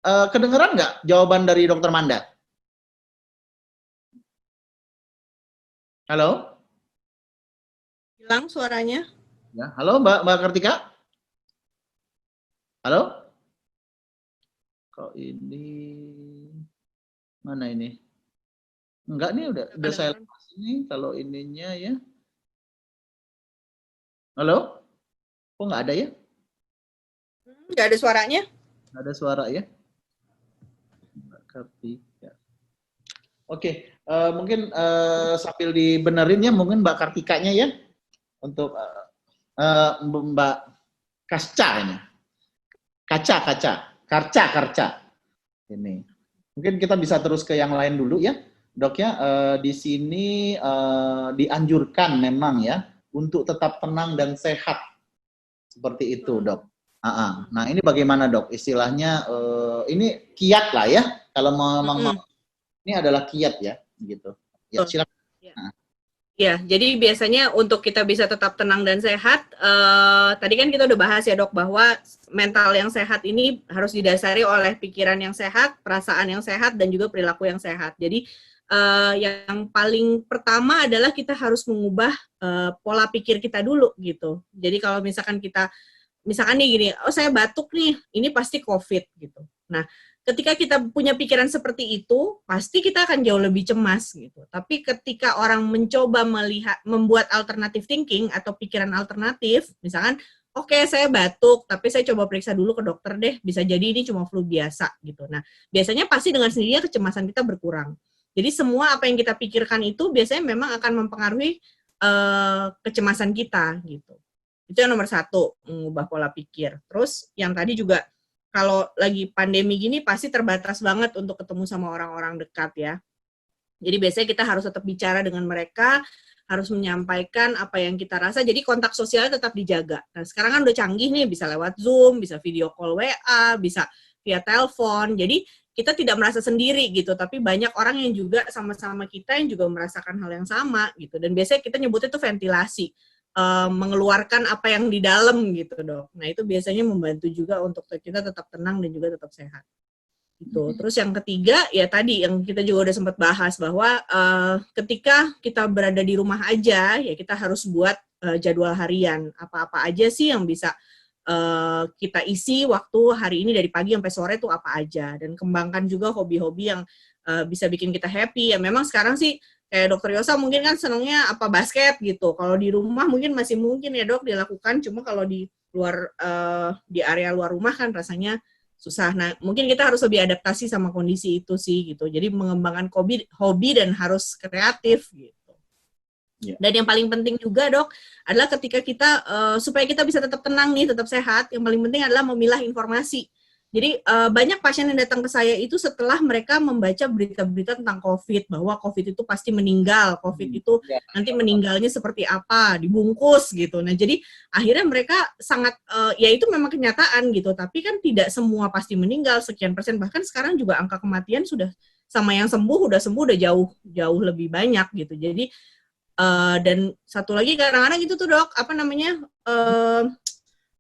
kedengeran nggak jawaban dari Dokter Manda? Halo? Hilang suaranya? Ya, halo Mbak Kartika? Halo? Kok ini mana ini? Enggak nih, udah saya lepas ini kalau ininya ya. Halo? Kok nggak ada ya? Nggak ada suaranya? Nggak ada suara ya? Mbak Kartika. Oke, mungkin sambil dibenerin ya, mungkin Mbak Kartikanya ya, untuk Mbak Kasca ini. Karca. Ini. Mungkin kita bisa terus ke yang lain dulu ya. Dok ya, di sini dianjurkan memang ya untuk tetap tenang dan sehat, seperti itu dok. Nah ini bagaimana dok? Istilahnya ini kiat lah ya. Kalau memang ini adalah kiat ya, gitu. Ya silakan. Ya, jadi biasanya untuk kita bisa tetap tenang dan sehat, tadi kan kita udah bahas ya dok bahwa mental yang sehat ini harus didasari oleh pikiran yang sehat, perasaan yang sehat, dan juga perilaku yang sehat. Jadi yang paling pertama adalah kita harus mengubah pola pikir kita dulu gitu. Jadi kalau misalkan nih gini, oh saya batuk nih, ini pasti COVID gitu. Nah, ketika kita punya pikiran seperti itu, pasti kita akan jauh lebih cemas gitu. Tapi ketika orang mencoba membuat alternative thinking atau pikiran alternatif, misalkan, oke, saya batuk, tapi saya coba periksa dulu ke dokter deh, bisa jadi ini cuma flu biasa gitu. Nah, biasanya pasti dengan sendirinya kecemasan kita berkurang. Jadi semua apa yang kita pikirkan itu biasanya memang akan mempengaruhi kecemasan kita gitu. Itu yang nomor satu, mengubah pola pikir. Terus yang tadi juga, kalau lagi pandemi gini pasti terbatas banget untuk ketemu sama orang-orang dekat ya. Jadi biasanya kita harus tetap bicara dengan mereka, harus menyampaikan apa yang kita rasa, jadi kontak sosialnya tetap dijaga. Nah sekarang kan udah canggih nih, bisa lewat Zoom, bisa video call WA, bisa via telepon, jadi kita tidak merasa sendiri gitu, tapi banyak orang yang juga sama-sama kita yang juga merasakan hal yang sama gitu. Dan biasanya kita nyebutnya itu ventilasi, mengeluarkan apa yang di dalam gitu dok. Nah itu biasanya membantu juga untuk kita tetap tenang dan juga tetap sehat. Gitu. Terus yang ketiga ya tadi yang kita juga udah sempat bahas bahwa ketika kita berada di rumah aja ya kita harus buat jadwal harian. Apa-apa aja sih yang bisa kita isi waktu hari ini dari pagi sampai sore tuh apa aja, dan kembangkan juga hobi-hobi yang bisa bikin kita happy. Ya memang sekarang sih kayak Dokter Yosa mungkin kan senangnya apa basket gitu. Kalau di rumah mungkin masih mungkin ya dok dilakukan, cuma kalau di luar di area luar rumah kan rasanya susah. Nah mungkin kita harus lebih adaptasi sama kondisi itu sih gitu. Jadi mengembangkan hobi dan harus kreatif gitu. Dan yang paling penting juga dok adalah ketika kita supaya kita bisa tetap tenang nih, tetap sehat, yang paling penting adalah memilah informasi. Jadi banyak pasien yang datang ke saya itu setelah mereka membaca berita-berita tentang COVID, bahwa COVID itu pasti meninggal, COVID itu nanti meninggalnya seperti apa, dibungkus gitu. Nah jadi akhirnya mereka sangat, ya itu memang kenyataan gitu, tapi kan tidak semua pasti meninggal, sekian persen, bahkan sekarang juga angka kematian sudah sama yang sembuh udah jauh lebih banyak gitu. Jadi dan satu lagi kadang-kadang gitu tuh dok, apa namanya,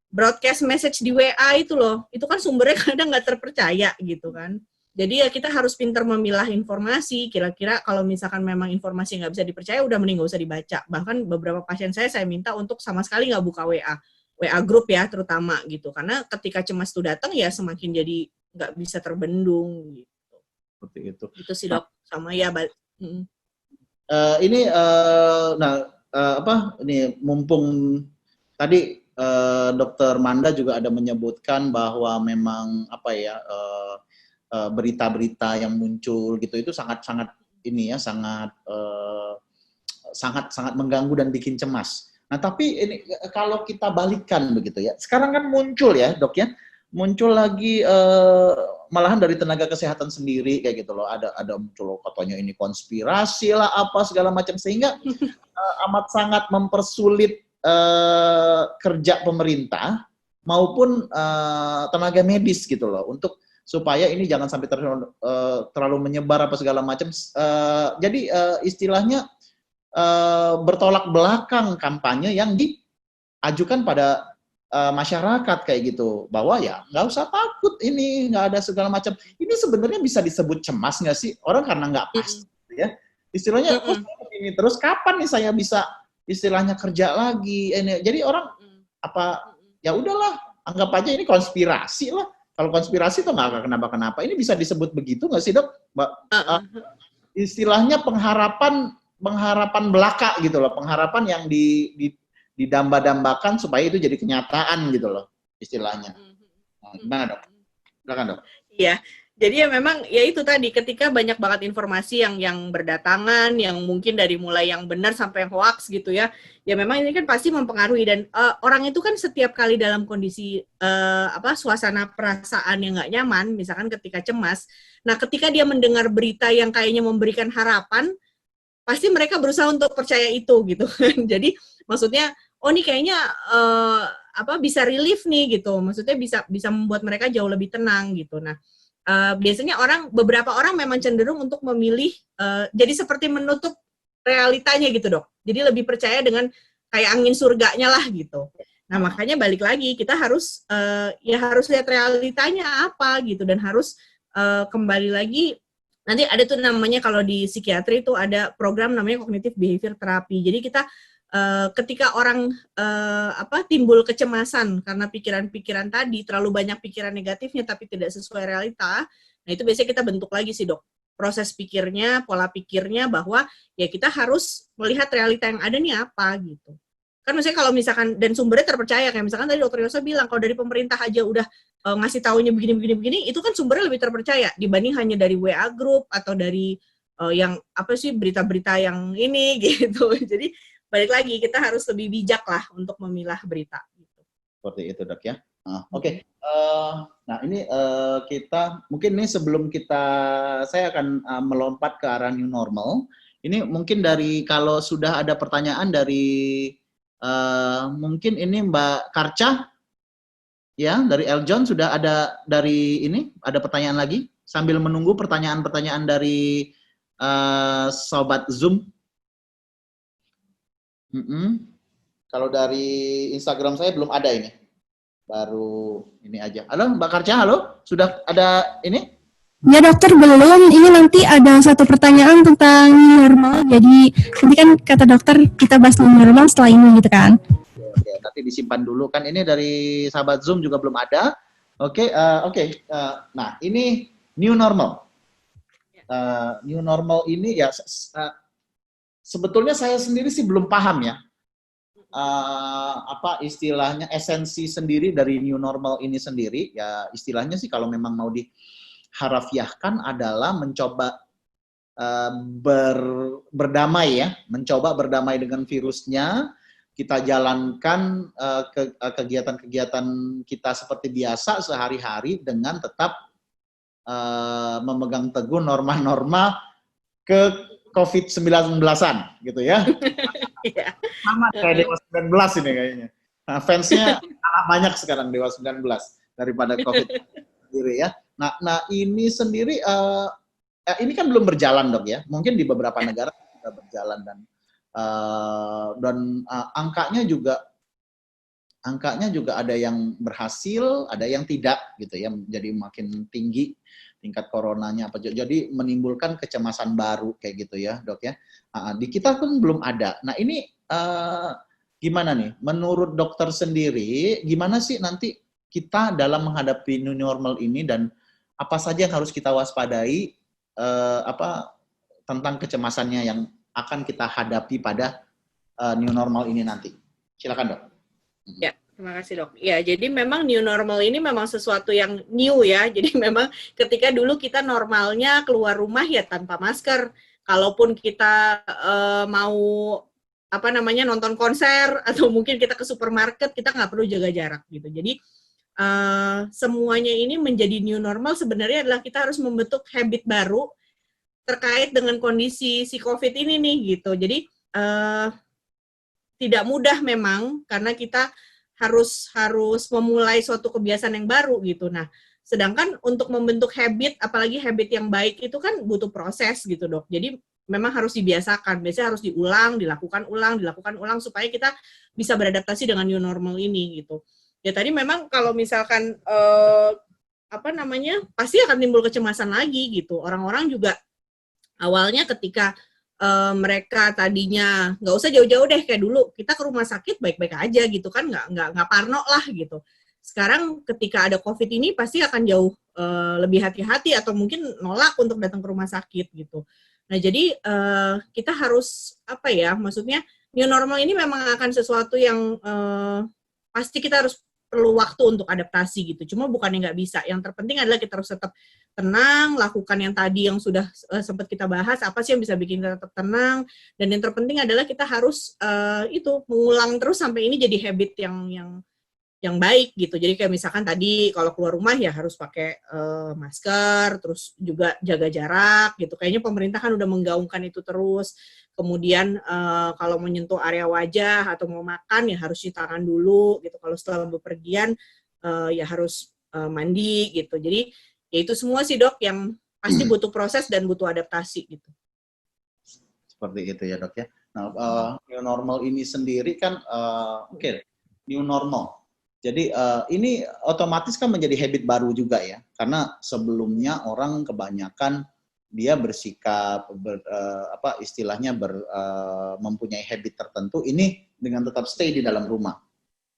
broadcast message di WA itu loh, itu kan sumbernya kadang nggak terpercaya gitu kan. Jadi ya kita harus pintar memilah informasi, kira-kira kalau misalkan memang informasi nggak bisa dipercaya, udah mending nggak usah dibaca. Bahkan beberapa pasien saya minta untuk sama sekali nggak buka WA grup ya terutama gitu. Karena ketika cemas itu datang ya semakin jadi nggak bisa terbendung gitu. Seperti itu. Itu sih dok, sama ya. Ini ini mumpung tadi Dokter Manda juga ada menyebutkan bahwa memang berita-berita yang muncul gitu itu sangat-sangat ini ya sangat mengganggu dan bikin cemas. Nah tapi ini kalau kita balikan begitu ya, sekarang kan muncul ya dok ya, muncul lagi malahan dari tenaga kesehatan sendiri kayak gitu loh, ada muncul katanya ini konspirasi lah apa segala macam sehingga amat sangat mempersulit kerja pemerintah maupun tenaga medis gitu loh untuk supaya ini jangan sampai terlalu menyebar apa segala macam. Jadi istilahnya bertolak belakang kampanye yang diajukan pada masyarakat kayak gitu, bahwa ya nggak usah takut, ini nggak ada segala macam. Ini sebenarnya bisa disebut cemas nggak sih? Orang karena nggak pasti ya. Istilahnya ini terus kapan nih saya bisa istilahnya kerja lagi? Jadi orang ya udahlah, anggap aja ini konspirasi lah. Kalau konspirasi itu nggak kenapa-kenapa. Ini bisa disebut begitu nggak sih dok? Istilahnya pengharapan belaka gitu loh, pengharapan yang didamba-dambakan supaya itu jadi kenyataan gitu loh istilahnya. Gimana dok? Silakan dok. Iya. Jadi ya memang ya itu tadi, ketika banyak banget informasi yang berdatangan, yang mungkin dari mulai yang benar sampai yang hoax gitu ya, ya memang ini kan pasti mempengaruhi, dan orang itu kan setiap kali dalam kondisi suasana perasaan yang nggak nyaman, misalkan ketika cemas, nah ketika dia mendengar berita yang kayaknya memberikan harapan, pasti mereka berusaha untuk percaya itu gitu kan. Jadi maksudnya oh ini kayaknya bisa relief nih gitu, maksudnya bisa membuat mereka jauh lebih tenang gitu. Nah biasanya beberapa orang memang cenderung untuk memilih jadi seperti menutup realitanya gitu dok. Jadi lebih percaya dengan kayak angin surganya lah gitu. Nah makanya balik lagi kita harus harus lihat realitanya apa gitu, dan harus kembali lagi. Nanti ada tuh namanya kalau di psikiatri itu ada program namanya cognitive behavior therapy. Jadi kita ketika orang timbul kecemasan karena pikiran-pikiran tadi, terlalu banyak pikiran negatifnya tapi tidak sesuai realita, nah itu biasanya kita bentuk lagi sih dok, proses pikirnya, pola pikirnya, bahwa ya kita harus melihat realita yang ada nih apa gitu. Kan misalnya kalau misalkan, dan sumbernya terpercaya, kayak misalkan tadi dokter Yosa bilang, kalau dari pemerintah aja udah ngasih taunya begini, itu kan sumbernya lebih terpercaya dibanding hanya dari WA group atau dari yang berita-berita yang ini gitu. Jadi balik lagi kita harus lebih bijak lah untuk memilah berita. Seperti itu dok ya. Oke. Nah ini kita mungkin nih sebelum saya akan melompat ke arah new normal. Ini mungkin dari kalau sudah ada pertanyaan dari mungkin ini Mbak Karca ya dari Eljon, sudah ada dari ini ada pertanyaan lagi sambil menunggu pertanyaan-pertanyaan dari sobat Zoom. Kalau dari Instagram saya belum ada ini, baru ini aja. Halo Mbak Karca, halo, sudah ada ini? Ya dokter, belum. Ini nanti ada satu pertanyaan tentang normal. Jadi nanti kan kata dokter kita bahas normal setelah ini gitu kan? Oke, nanti disimpan dulu kan. Ini dari sahabat Zoom juga belum ada. Oke. Nah ini new normal. New normal ini ya. Sebetulnya saya sendiri sih belum paham ya, apa istilahnya esensi sendiri dari new normal ini sendiri. Ya istilahnya sih kalau memang mau diharafiahkan adalah mencoba berdamai ya, mencoba berdamai dengan virusnya. Kita jalankan kegiatan-kegiatan kita seperti biasa sehari-hari dengan tetap memegang teguh norma-norma ke COVID-19-an gitu ya. Sama kayak Dewa 19 ini kayaknya. Nah, fansnya banyak sekarang Dewa 19 daripada COVID sendiri ya. Nah ini sendiri ini kan belum berjalan dok ya. Mungkin di beberapa negara sudah berjalan dan angkanya juga angkanya juga ada yang berhasil, ada yang tidak gitu ya, jadi makin tinggi tingkat coronanya apa. Jadi menimbulkan kecemasan baru kayak gitu ya, Dok ya. Di kita pun belum ada. Nah, ini gimana nih? Menurut dokter sendiri, gimana sih nanti kita dalam menghadapi new normal ini dan apa saja yang harus kita waspadai tentang kecemasannya yang akan kita hadapi pada new normal ini nanti? Silakan, Dok. Ya, terima kasih, Dok. Ya, jadi memang new normal ini memang sesuatu yang new ya. Jadi memang ketika dulu kita normalnya keluar rumah ya tanpa masker. Kalaupun kita mau nonton konser atau mungkin kita ke supermarket, kita nggak perlu jaga jarak gitu. Jadi semuanya ini menjadi new normal sebenarnya adalah kita harus membentuk habit baru terkait dengan kondisi si COVID ini nih gitu. Jadi tidak mudah memang karena kita harus memulai suatu kebiasaan yang baru gitu. Nah, sedangkan untuk membentuk habit, apalagi habit yang baik itu kan butuh proses gitu, Dok. Jadi memang harus dibiasakan. Biasanya harus dilakukan ulang supaya kita bisa beradaptasi dengan new normal ini gitu. Ya tadi memang kalau misalkan pasti akan timbul kecemasan lagi gitu. Orang-orang juga awalnya ketika mereka tadinya nggak usah jauh-jauh deh kayak dulu, kita ke rumah sakit baik-baik aja gitu kan, nggak parno lah gitu. Sekarang ketika ada COVID ini pasti akan jauh lebih hati-hati atau mungkin nolak untuk datang ke rumah sakit gitu. Nah jadi kita harus maksudnya new normal ini memang akan sesuatu yang pasti kita harus perlu waktu untuk adaptasi gitu. Cuma bukannya nggak bisa. Yang terpenting adalah kita harus tetap tenang, lakukan yang tadi yang sudah sempat kita bahas, apa sih yang bisa bikin kita tetap tenang, dan yang terpenting adalah kita harus mengulang terus sampai ini jadi habit yang baik gitu. Jadi kayak misalkan tadi kalau keluar rumah ya harus pakai masker, terus juga jaga jarak gitu. Kayaknya pemerintah kan udah menggaungkan itu terus. Kemudian kalau menyentuh area wajah atau mau makan ya harus cuci tangan dulu gitu. Kalau setelah bepergian ya harus mandi gitu. Jadi ya itu semua sih, Dok, yang pasti butuh proses dan butuh adaptasi gitu. Seperti itu ya, Dok ya. Nah, new normal ini sendiri kan new normal. Jadi ini otomatis kan menjadi habit baru juga ya. Karena sebelumnya orang kebanyakan dia bersikap mempunyai habit tertentu ini dengan tetap stay di dalam rumah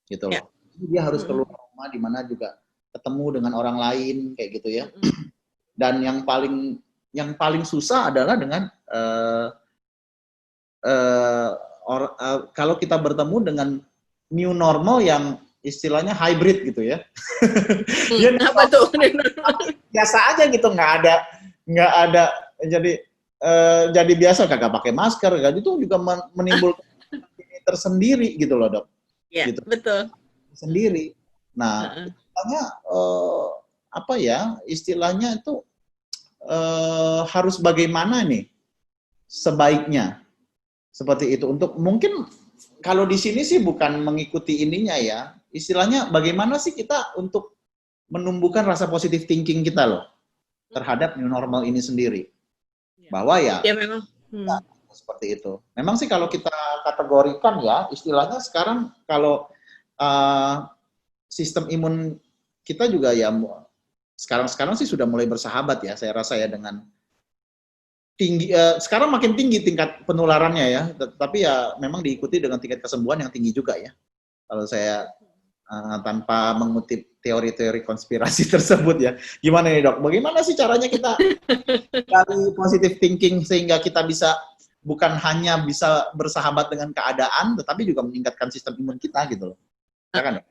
gitu loh. Dia harus keluar rumah di mana juga ketemu dengan orang lain kayak gitu ya. Dan yang paling susah adalah dengan kalau kita bertemu dengan new normal yang istilahnya hybrid gitu ya. Ya apa tuh? Biasa aja gitu, nggak ada jadi biasa kagak pakai masker, itu juga menimbulkan tersendiri gitu loh, Dok. Iya, gitu. Betul. Sendiri. Nah, istilahnya itu harus bagaimana nih sebaiknya seperti itu. Untuk mungkin kalau di sini sih bukan mengikuti ininya ya, istilahnya bagaimana sih kita untuk menumbuhkan rasa positive thinking kita loh terhadap new normal ini sendiri. Bahwa ya memang seperti itu. Memang sih kalau kita kategorikan ya, istilahnya sekarang kalau sistem imun kita juga ya sekarang sih sudah mulai bersahabat ya, saya rasa ya, dengan tinggi sekarang makin tinggi tingkat penularannya ya, tapi ya memang diikuti dengan tingkat kesembuhan yang tinggi juga ya. Kalau saya tanpa mengutip teori-teori konspirasi tersebut ya. Gimana nih, Dok? Bagaimana sih caranya kita dari positive thinking sehingga kita bisa bukan hanya bisa bersahabat dengan keadaan, tetapi juga meningkatkan sistem imun kita gitu loh. Ya kan?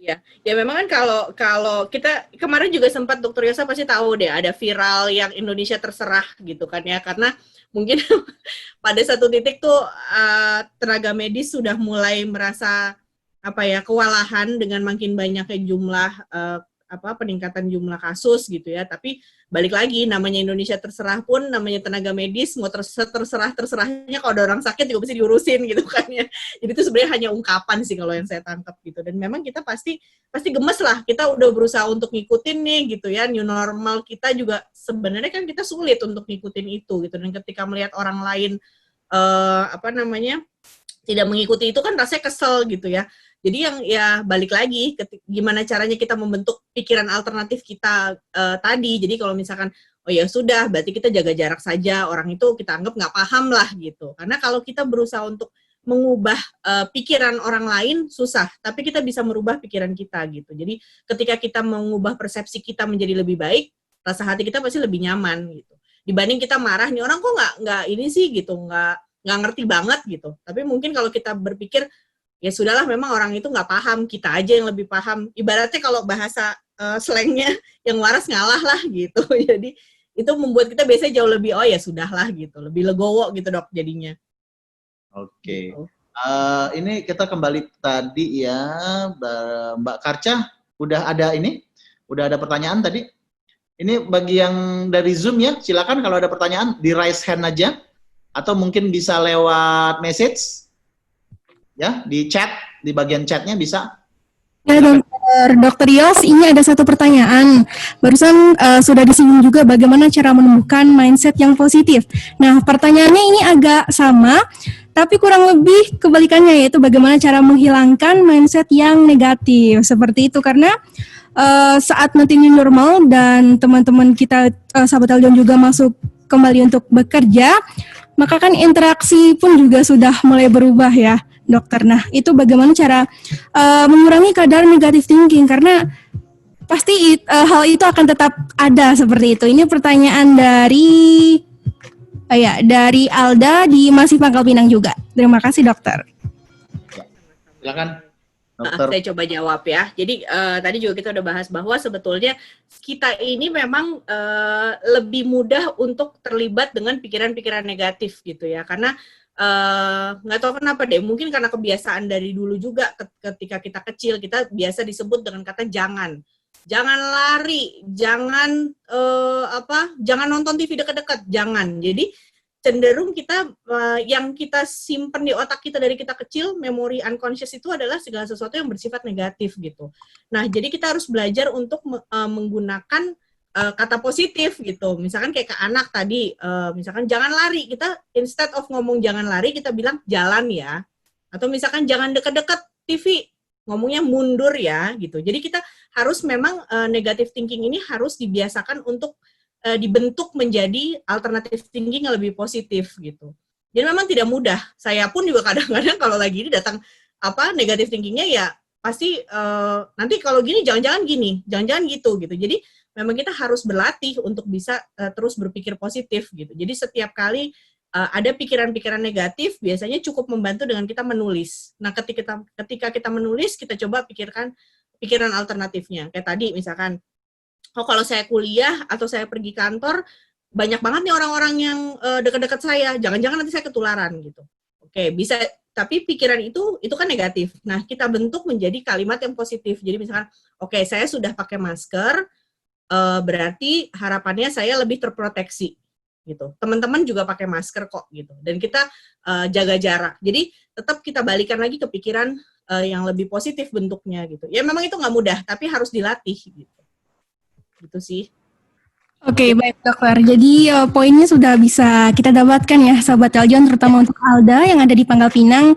Ya memang kan kalau kita kemarin juga sempat Dr. Yosa pasti tahu deh ada viral yang Indonesia terserah gitu kan ya, karena mungkin pada satu titik tuh tenaga medis sudah mulai merasa kewalahan dengan makin banyaknya jumlah peningkatan jumlah kasus gitu ya. Tapi balik lagi, namanya Indonesia terserah pun, namanya tenaga medis mau terserahnya kalau ada orang sakit juga mesti diurusin gitu kan ya. Jadi itu sebenarnya hanya ungkapan sih kalau yang saya tangkap gitu. Dan memang kita pasti gemes lah, kita udah berusaha untuk ngikutin nih gitu ya. New normal kita juga sebenarnya kan kita sulit untuk ngikutin itu gitu. Dan ketika melihat orang lain tidak mengikuti itu kan rasanya kesel gitu ya. Jadi yang ya balik lagi gimana caranya kita membentuk pikiran alternatif kita tadi. Jadi kalau misalkan oh ya sudah berarti kita jaga jarak saja, orang itu kita anggap nggak paham lah gitu. Karena kalau kita berusaha untuk mengubah pikiran orang lain susah, tapi kita bisa merubah pikiran kita gitu. Jadi ketika kita mengubah persepsi kita menjadi lebih baik, rasa hati kita pasti lebih nyaman gitu. Dibanding kita marah nih orang kok nggak ini sih gitu, nggak ngerti banget gitu. Tapi mungkin kalau kita berpikir ya sudahlah memang orang itu nggak paham, kita aja yang lebih paham. Ibaratnya kalau bahasa slangnya yang waras ngalah lah gitu. Jadi itu membuat kita biasanya jauh lebih oh ya sudahlah gitu, lebih legowo gitu Dok jadinya. Oke. Gitu. Ini kita kembali tadi ya, Mbak Karca, udah ada pertanyaan tadi. Ini bagi yang dari Zoom ya, silakan kalau ada pertanyaan di raise hand aja, atau mungkin bisa lewat message, ya di chat, di bagian chatnya bisa. Ya, Dokter Yos, ini ada satu pertanyaan. Barusan sudah disinggung juga bagaimana cara menumbuhkan mindset yang positif. Nah, pertanyaannya ini agak sama, tapi kurang lebih kebalikannya, yaitu bagaimana cara menghilangkan mindset yang negatif. Seperti itu, karena saat nanti new normal dan teman-teman kita, sahabat Eljon juga masuk kembali untuk bekerja, maka kan interaksi pun juga sudah mulai berubah ya, dokter. Nah, itu bagaimana cara mengurangi kadar negatif thinking, karena pasti hal itu akan tetap ada seperti itu. Ini pertanyaan dari Alda di Masih Pangkal Pinang juga. Terima kasih, dokter. Silakan, dokter. Saya coba jawab ya. Jadi tadi juga kita udah bahas bahwa sebetulnya kita ini memang lebih mudah untuk terlibat dengan pikiran-pikiran negatif gitu ya. Karena nggak tahu kenapa deh, mungkin karena kebiasaan dari dulu juga ketika kita kecil kita biasa disebut dengan kata jangan lari, jangan jangan nonton TV dekat-dekat, jangan. Jadi cenderung kita yang kita simpen di otak kita dari kita kecil, memori unconscious itu adalah segala sesuatu yang bersifat negatif gitu. Nah, jadi kita harus belajar untuk menggunakan kata positif gitu. Misalkan kayak ke anak tadi, misalkan jangan lari, kita instead of ngomong jangan lari, kita bilang jalan ya. Atau misalkan jangan deket-deket TV, ngomongnya mundur ya gitu. Jadi kita harus memang negative thinking ini harus dibiasakan untuk dibentuk menjadi alternative thinking yang lebih positif gitu. Jadi memang tidak mudah. Saya pun juga kadang-kadang kalau lagi ini datang negative thinkingnya ya pasti nanti kalau gini jangan-jangan gini, jangan-jangan gitu. Jadi memang kita harus berlatih untuk bisa terus berpikir positif gitu. Jadi setiap kali ada pikiran-pikiran negatif, biasanya cukup membantu dengan kita menulis. Nah, ketika kita menulis, kita coba pikirkan pikiran alternatifnya. Kayak tadi misalkan, oh kalau saya kuliah atau saya pergi kantor, banyak banget nih orang-orang yang dekat-dekat saya, jangan-jangan nanti saya ketularan gitu. Oke, bisa, tapi pikiran itu kan negatif. Nah, kita bentuk menjadi kalimat yang positif. Jadi misalkan, oke, saya sudah pakai masker, berarti harapannya saya lebih terproteksi gitu. Teman-teman juga pakai masker kok gitu. Dan kita jaga jarak. Jadi tetap kita balikan lagi ke pikiran yang lebih positif bentuknya gitu. Ya memang itu nggak mudah, tapi harus dilatih gitu. Gitu sih. Oke, baik dokter. Jadi poinnya sudah bisa kita dapatkan ya, sahabat Eljon, terutama untuk Alda yang ada di Pangkal Pinang,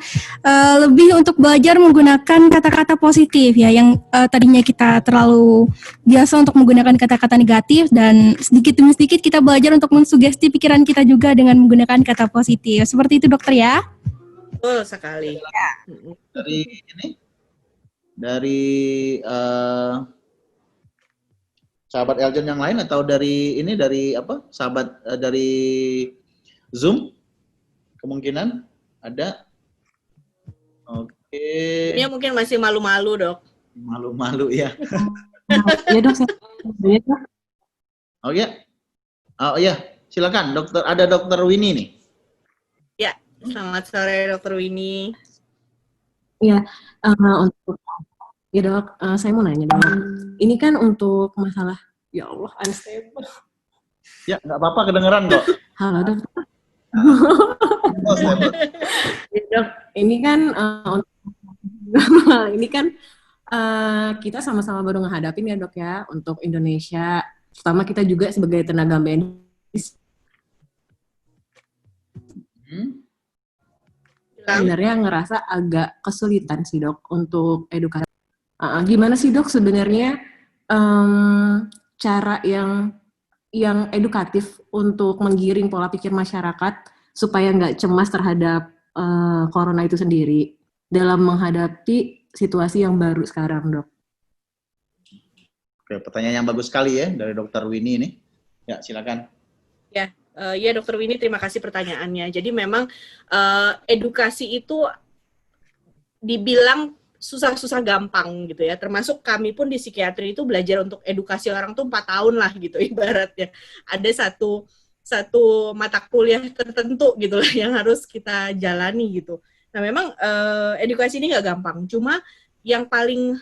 lebih untuk belajar menggunakan kata-kata positif ya, yang tadinya kita terlalu biasa untuk menggunakan kata-kata negatif, dan sedikit demi sedikit kita belajar untuk mensugesti pikiran kita juga dengan menggunakan kata positif. Seperti itu dokter ya? Betul sekali. Dari sahabat Eljon yang lain atau dari sahabat dari Zoom, kemungkinan ada. Oke. Ini mungkin masih malu-malu dok. Malu-malu ya. Ya dok, Oh ya, silakan dokter. Ada dokter Winnie nih. Ya, selamat sore dokter Winnie. Ya, untuk ya dok, saya mau nanya dok. Ini kan untuk masalah, ya Allah, unstable. Ya, nggak apa-apa, kedengeran kok. Halo dok. Ya, dok, ini kan ini kan kita sama-sama baru ngehadapin ya dok ya untuk Indonesia, terutama kita juga sebagai tenaga medis. sebenarnya ngerasa agak kesulitan sih dok untuk edukasi. Gimana sih dok sebenarnya cara yang edukatif untuk menggiring pola pikir masyarakat supaya nggak cemas terhadap corona itu sendiri dalam menghadapi situasi yang baru sekarang dok? Oke, pertanyaan yang bagus sekali ya dari Dokter Winnie ini. Ya, silakan. Ya Dokter Winnie, terima kasih pertanyaannya. Jadi memang edukasi itu dibilang susah-susah gampang gitu ya. Termasuk kami pun di psikiatri itu belajar untuk edukasi orang tuh 4 tahun lah gitu ibaratnya. Ada satu mata kuliah tertentu gitu lah yang harus kita jalani gitu. Nah memang edukasi ini nggak gampang. Cuma yang paling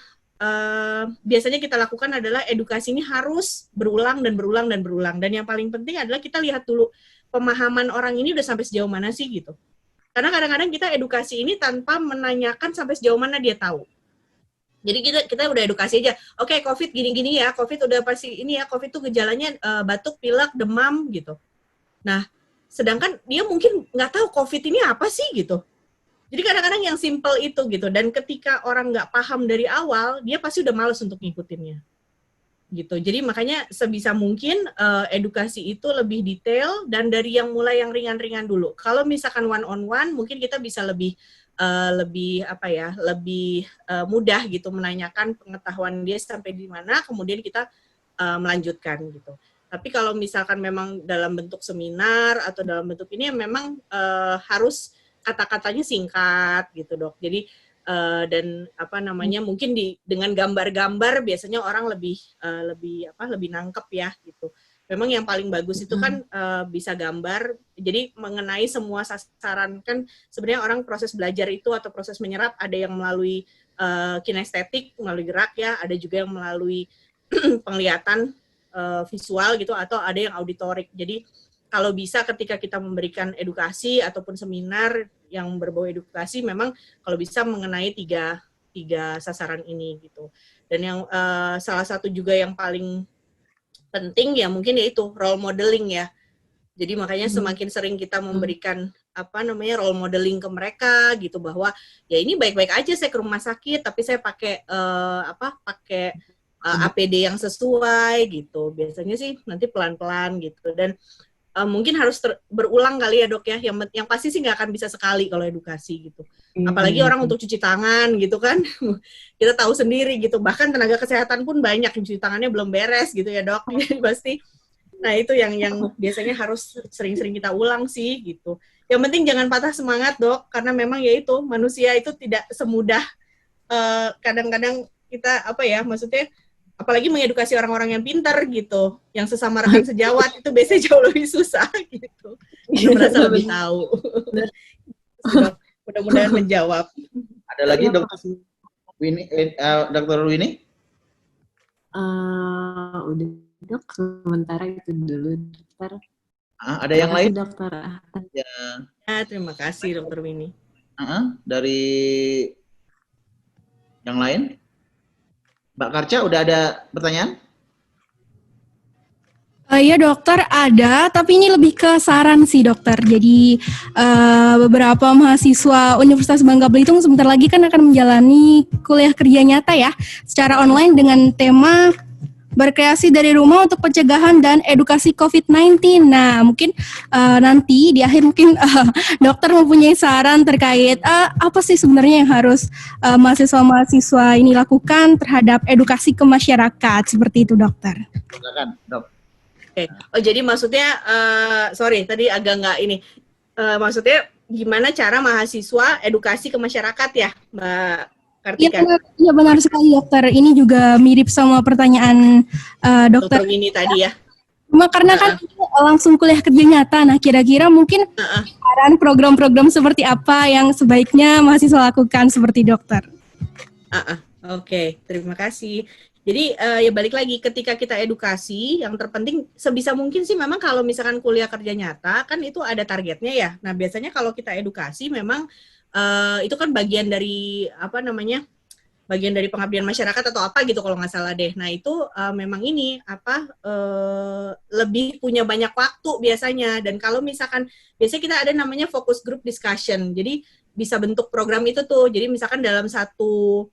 biasanya kita lakukan adalah edukasi ini harus berulang dan berulang dan berulang. Dan yang paling penting adalah kita lihat dulu pemahaman orang ini udah sampai sejauh mana sih gitu. Karena kadang-kadang kita edukasi ini tanpa menanyakan sampai sejauh mana dia tahu. Jadi kita udah edukasi aja. Oke, COVID gini-gini ya, COVID udah pasti ini ya, COVID tuh gejalanya batuk, pilek, demam gitu. Nah, sedangkan dia mungkin nggak tahu COVID ini apa sih gitu. Jadi kadang-kadang yang simple itu gitu, dan ketika orang nggak paham dari awal, dia pasti udah males untuk ngikutinnya. Gitu. Jadi makanya sebisa mungkin edukasi itu lebih detail dan dari yang mulai yang ringan-ringan dulu. Kalau misalkan one on one, mungkin kita bisa lebih mudah gitu menanyakan pengetahuan dia sampai di mana, kemudian kita melanjutkan gitu. Tapi kalau misalkan memang dalam bentuk seminar atau dalam bentuk ini memang harus kata-katanya singkat gitu dok. Jadi dan mungkin dengan gambar-gambar biasanya orang lebih nangkep ya gitu. Memang yang paling bagus itu kan bisa gambar. Jadi mengenai semua sasaran kan sebenarnya orang proses belajar itu atau proses menyerap ada yang melalui kinestetik melalui gerak ya, ada juga yang melalui penglihatan visual gitu, atau ada yang auditorik. Jadi kalau bisa ketika kita memberikan edukasi ataupun seminar yang berbau edukasi, memang kalau bisa mengenai tiga sasaran ini gitu. Dan yang salah satu juga yang paling penting ya mungkin yaitu role modeling ya. Jadi makanya semakin sering kita memberikan role modeling ke mereka gitu, bahwa ya ini baik-baik aja saya ke rumah sakit tapi saya pakai APD yang sesuai gitu. Biasanya sih nanti pelan-pelan gitu. Dan mungkin harus berulang kali ya dok ya, yang pasti sih nggak akan bisa sekali kalau edukasi gitu, apalagi orang untuk cuci tangan gitu kan. Kita tahu sendiri gitu, bahkan tenaga kesehatan pun banyak yang cuci tangannya belum beres gitu ya dok. Jadi pasti, nah itu yang biasanya harus sering-sering kita ulang sih gitu. Yang penting jangan patah semangat dok, karena memang ya itu manusia itu tidak semudah kadang-kadang kita maksudnya apalagi mengedukasi orang-orang yang pintar gitu, yang sesama rekan sejawat itu biasanya jauh lebih susah gitu. Kita merasa lebih tahu. Mudah-mudahan menjawab. Ada lagi Dokter Winnie? Udah dok, sementara itu dulu dokter. Ada yang lain? Dokter. Ya, terima kasih Dokter Winnie. Dari yang lain? Mbak Karca, udah ada pertanyaan? Iya dokter, ada, tapi ini lebih ke saran sih dokter. Jadi beberapa mahasiswa Universitas Bangka Belitung sebentar lagi kan akan menjalani kuliah kerja nyata ya, secara online dengan tema berkreasi dari rumah untuk pencegahan dan edukasi COVID-19. Nah, mungkin nanti di akhir mungkin dokter mempunyai saran terkait apa sih sebenarnya yang harus mahasiswa-mahasiswa ini lakukan terhadap edukasi ke masyarakat, seperti itu dokter. Silakan, Dok. Oke. Oh, jadi maksudnya sorry tadi agak nggak ini. Maksudnya gimana cara mahasiswa edukasi ke masyarakat ya, Mbak Kartika? Iya benar sekali dokter. Ini juga mirip sama pertanyaan dokter ini tadi ya. Cuma karena kan langsung kuliah kerja nyata. Nah kira-kira mungkin saran program-program seperti apa yang sebaiknya mahasiswa lakukan seperti dokter? Oke, terima kasih. Jadi ya balik lagi, ketika kita edukasi, yang terpenting sebisa mungkin sih memang kalau misalkan kuliah kerja nyata kan itu ada targetnya ya. Nah biasanya kalau kita edukasi memang itu kan bagian dari bagian dari pengabdian masyarakat atau apa gitu kalau nggak salah deh. Nah itu memang ini lebih punya banyak waktu biasanya. Dan kalau misalkan biasanya kita ada namanya focus group discussion. Jadi bisa bentuk program itu tuh. Jadi misalkan dalam satu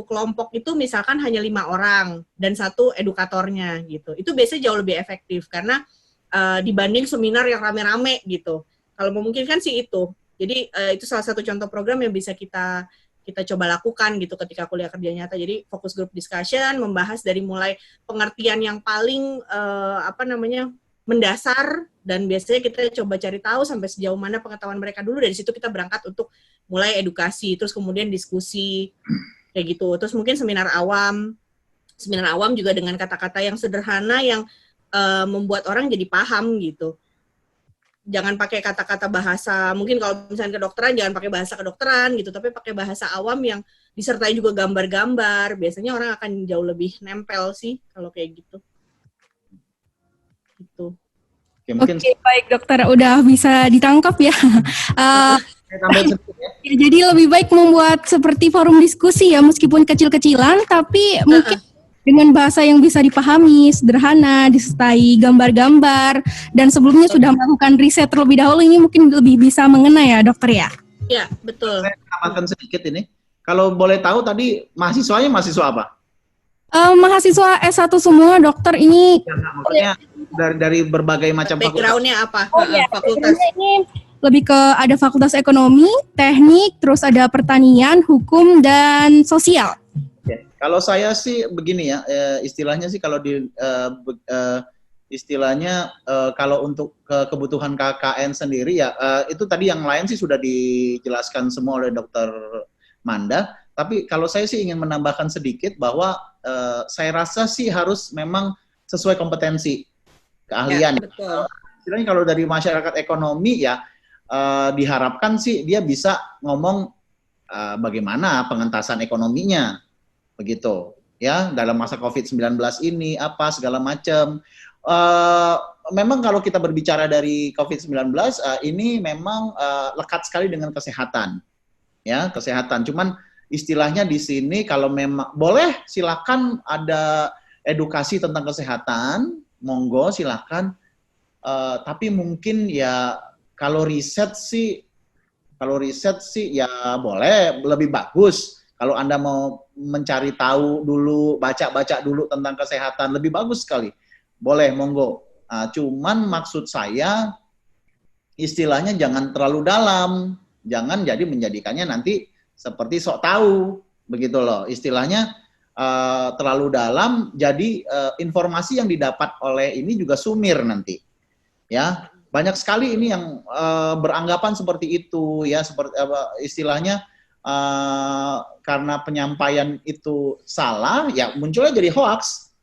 kelompok itu misalkan hanya 5 orang dan 1 edukatornya gitu. Itu biasanya jauh lebih efektif karena dibanding seminar yang rame-rame gitu. Kalau memungkinkan sih itu. Jadi itu salah satu contoh program yang bisa kita coba lakukan gitu ketika kuliah kerja nyata. Jadi focus group discussion, membahas dari mulai pengertian yang paling mendasar, dan biasanya kita coba cari tahu sampai sejauh mana pengetahuan mereka dulu. Dari situ kita berangkat untuk mulai edukasi, terus kemudian diskusi kayak gitu. Terus mungkin seminar awam juga dengan kata-kata yang sederhana yang membuat orang jadi paham gitu. Jangan pakai kata-kata bahasa, mungkin kalau misalnya kedokteran jangan pakai bahasa kedokteran gitu, tapi pakai bahasa awam yang disertai juga gambar-gambar. Biasanya orang akan jauh lebih nempel sih kalau kayak gitu. Gitu. Oke, baik dokter, udah bisa ditangkap ya. Ya, jadi lebih baik membuat seperti forum diskusi ya, meskipun kecil-kecilan, tapi mungkin dengan bahasa yang bisa dipahami, sederhana, disertai gambar-gambar, dan sebelumnya sudah melakukan riset terlebih dahulu, ini mungkin lebih bisa mengena ya dokter ya? Iya, betul. Saya tambahkan sedikit ini. Kalau boleh tahu tadi mahasiswanya mahasiswa apa? Mahasiswa S1 semua dokter ini. Ya, maksudnya dari berbagai macam background-nya apa? Fakultas. Ini lebih ke ada fakultas ekonomi, teknik, terus ada pertanian, hukum, dan sosial. Kalau saya sih begini ya, istilahnya sih kalau kalau untuk kebutuhan KKN sendiri ya, itu tadi yang lain sih sudah dijelaskan semua oleh Dr. Manda. Tapi kalau saya sih ingin menambahkan sedikit bahwa saya rasa sih harus memang sesuai kompetensi, keahlian. Ya, betul. Istilahnya kalau dari masyarakat ekonomi ya diharapkan sih dia bisa ngomong bagaimana pengentasan ekonominya. Begitu ya, dalam masa COVID-19 ini apa segala macam. Memang kalau kita berbicara dari COVID-19 ini memang lekat sekali dengan kesehatan, ya kesehatan. Cuman istilahnya di sini kalau memang boleh silakan ada edukasi tentang kesehatan, monggo silakan. Tapi mungkin ya kalau riset sih ya boleh, lebih bagus. Kalau Anda mau mencari tahu dulu, baca-baca dulu tentang kesehatan, lebih bagus sekali. Boleh, monggo. Cuman maksud saya, istilahnya jangan terlalu dalam. Jangan jadi menjadikannya nanti seperti sok tahu. Begitu loh. Istilahnya terlalu dalam, jadi informasi yang didapat oleh ini juga sumir nanti. Ya, banyak sekali ini yang beranggapan seperti itu. Ya, seperti istilahnya, karena penyampaian itu salah, ya munculnya jadi hoax,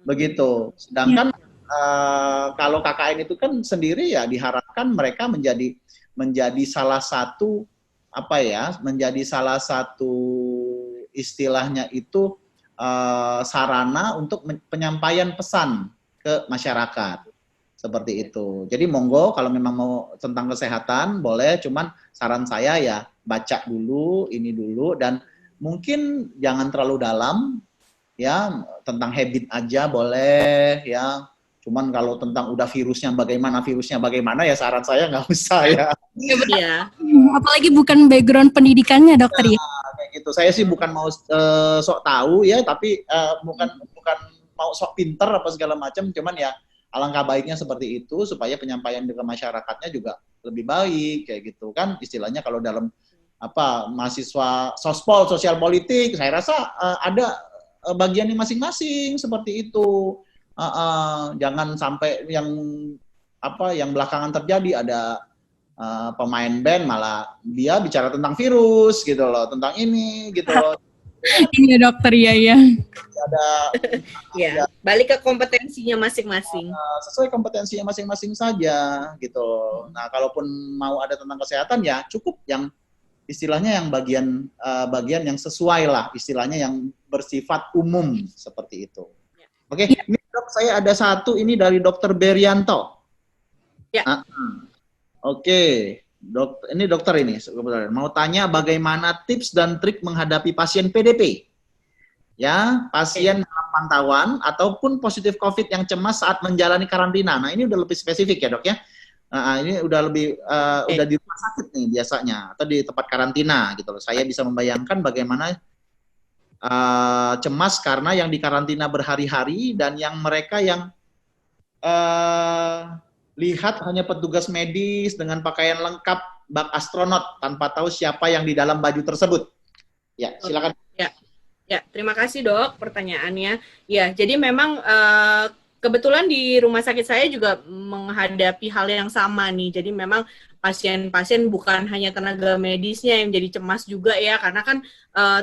begitu. Sedangkan kalau KKN itu kan sendiri ya diharapkan mereka menjadi salah satu menjadi salah satu istilahnya itu sarana untuk penyampaian pesan ke masyarakat. Seperti itu. Jadi monggo kalau memang mau tentang kesehatan boleh, cuman saran saya ya baca dulu, ini dulu, dan mungkin jangan terlalu dalam, ya tentang habit aja boleh, ya. Cuman kalau tentang udah virusnya bagaimana ya saran saya nggak usah ya. Iya. Apalagi bukan background pendidikannya dokter ya. Kayak gitu. Saya sih bukan mau sok tahu ya, tapi bukan mau sok pinter apa segala macam, cuman ya alangkah baiknya seperti itu supaya penyampaian ke masyarakatnya juga lebih baik kayak gitu kan. Istilahnya kalau dalam mahasiswa sospol, sosial politik, saya rasa ada bagiannya masing-masing seperti itu. Jangan sampai yang belakangan terjadi ada pemain band malah dia bicara tentang virus gitu loh, tentang ini gitu loh. Iya dokter, iya. Ya, balik ke kompetensinya masing-masing. Sesuai kompetensinya masing-masing saja gitu. Nah, kalaupun mau ada tentang kesehatan ya cukup yang istilahnya yang bagian yang sesuai lah, istilahnya yang bersifat umum seperti itu. Oke, ini dok, saya ada satu ini dari Dr. Berianto. Ya. Oke. Ini dokter ini mau tanya bagaimana tips dan trik menghadapi pasien PDP, ya pasien dalam pantauan ataupun positif COVID yang cemas saat menjalani karantina. Nah ini udah lebih spesifik ya dok ya. Ini udah lebih udah di rumah sakit nih biasanya atau di tempat karantina gitu loh. Saya bisa membayangkan bagaimana cemas karena yang di karantina berhari-hari dan yang mereka yang lihat hanya petugas medis dengan pakaian lengkap bak astronot tanpa tahu siapa yang di dalam baju tersebut. Ya, silakan. Ya, terima kasih dok pertanyaannya. Ya, jadi memang kebetulan di rumah sakit saya juga menghadapi hal yang sama nih. Jadi memang pasien-pasien bukan hanya tenaga medisnya yang jadi cemas juga ya, karena kan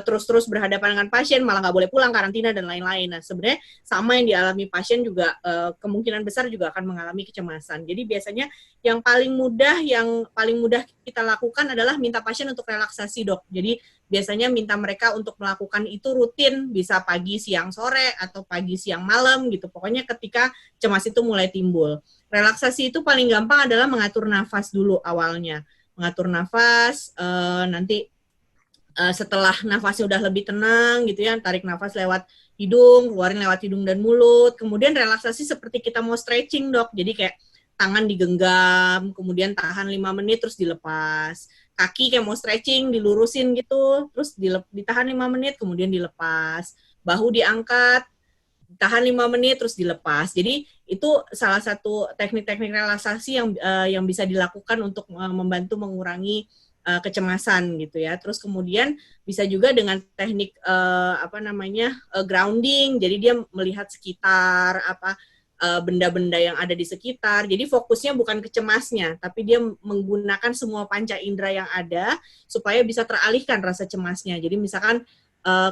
terus-terus berhadapan dengan pasien, malah nggak boleh pulang, karantina, dan lain-lain. Nah, sebenarnya sama yang dialami pasien juga kemungkinan besar juga akan mengalami kecemasan. Jadi biasanya yang paling mudah kita lakukan adalah minta pasien untuk relaksasi, dok. Jadi biasanya minta mereka untuk melakukan itu rutin, bisa pagi, siang, sore, atau pagi, siang, malam gitu. Pokoknya ketika cemas itu mulai timbul. Relaksasi itu paling gampang adalah mengatur nafas dulu awalnya. Mengatur nafas, nanti setelah nafasnya udah lebih tenang gitu ya, tarik nafas lewat hidung, keluarin lewat hidung dan mulut. Kemudian relaksasi seperti kita mau stretching, dok. Jadi kayak tangan digenggam, kemudian tahan 5 menit terus dilepas. Kaki kayak mau stretching, dilurusin gitu, terus ditahan 5 menit, kemudian dilepas. Bahu diangkat, tahan 5 menit, terus dilepas. Jadi itu salah satu teknik-teknik relaksasi yang bisa dilakukan untuk membantu mengurangi kecemasan gitu ya. Terus kemudian bisa juga dengan teknik grounding. Jadi dia melihat sekitar benda-benda yang ada di sekitar. Jadi fokusnya bukan ke cemasnya, tapi dia menggunakan semua panca indera yang ada supaya bisa teralihkan rasa cemasnya. Jadi misalkan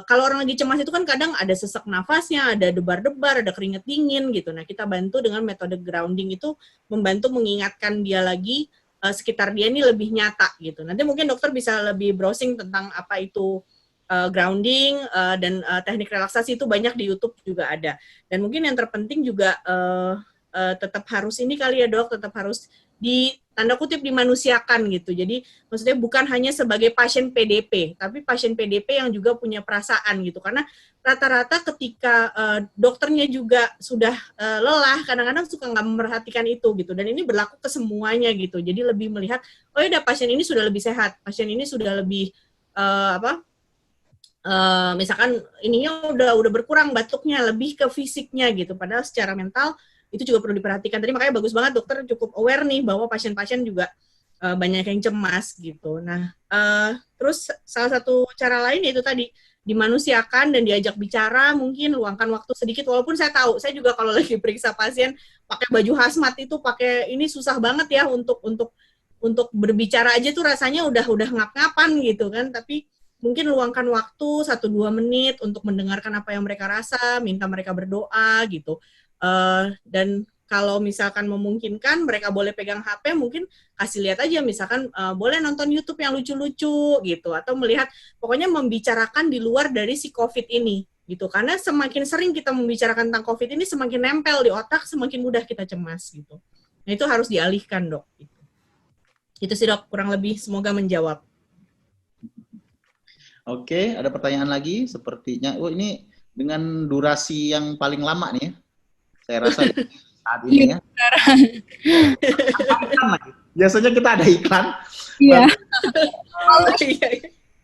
kalau orang lagi cemas itu kan kadang ada sesak nafasnya, ada debar-debar, ada keringat dingin gitu. Nah, kita bantu dengan metode grounding itu membantu mengingatkan dia lagi sekitar dia ini lebih nyata gitu. Nanti mungkin dokter bisa lebih browsing tentang apa itu grounding dan teknik relaksasi itu banyak di YouTube juga ada. Dan mungkin yang terpenting juga tetap harus ini kali ya dok, tetap harus tanda kutip dimanusiakan gitu. Jadi maksudnya bukan hanya sebagai pasien PDP, tapi pasien PDP yang juga punya perasaan gitu. Karena rata-rata ketika dokternya juga sudah lelah, kadang-kadang suka nggak memperhatikan itu gitu. Dan ini berlaku ke semuanya gitu. Jadi lebih melihat, oh ya pasien ini sudah lebih sehat, pasien ini sudah lebih misalkan ininya udah berkurang batuknya, lebih ke fisiknya gitu. Padahal secara mental itu juga perlu diperhatikan. Tadi makanya bagus banget dokter cukup aware nih bahwa pasien-pasien juga banyak yang cemas gitu. Nah, terus salah satu cara lain yaitu tadi dimanusiakan dan diajak bicara, mungkin luangkan waktu sedikit. Walaupun saya tahu, saya juga kalau lagi periksa pasien pakai baju hazmat itu pakai ini susah banget ya untuk berbicara aja tuh rasanya udah ngap-ngapan gitu kan. Tapi mungkin luangkan waktu 1-2 menit untuk mendengarkan apa yang mereka rasa, minta mereka berdoa gitu. Dan kalau misalkan memungkinkan mereka boleh pegang HP, mungkin kasih lihat aja misalkan boleh nonton YouTube yang lucu-lucu gitu, atau melihat pokoknya membicarakan di luar dari si COVID ini gitu, karena semakin sering kita membicarakan tentang COVID ini semakin nempel di otak, semakin mudah kita cemas gitu. Nah itu harus dialihkan dok. Itu sih dok, kurang lebih semoga menjawab. Oke, ada pertanyaan lagi sepertinya. Oh ini dengan durasi yang paling lama nih ya. Saya rasa saat ini ya. Biasanya kita ada iklan. Iya.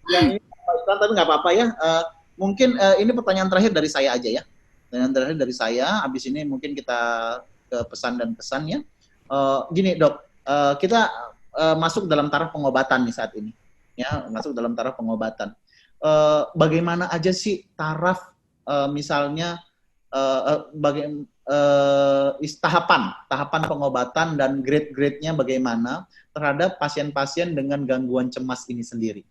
Yang iklan tapi nggak apa-apa ya. Mungkin ini pertanyaan terakhir dari saya aja ya. Pertanyaan terakhir dari saya. Habis ini mungkin kita ke pesan dan kesan ya. Gini dok, kita masuk dalam taraf pengobatan nih saat ini. Ya, masuk dalam taraf pengobatan. Bagaimana aja sih taraf misalnya tahapan pengobatan dan grade-grade-nya bagaimana terhadap pasien-pasien dengan gangguan cemas ini sendiri.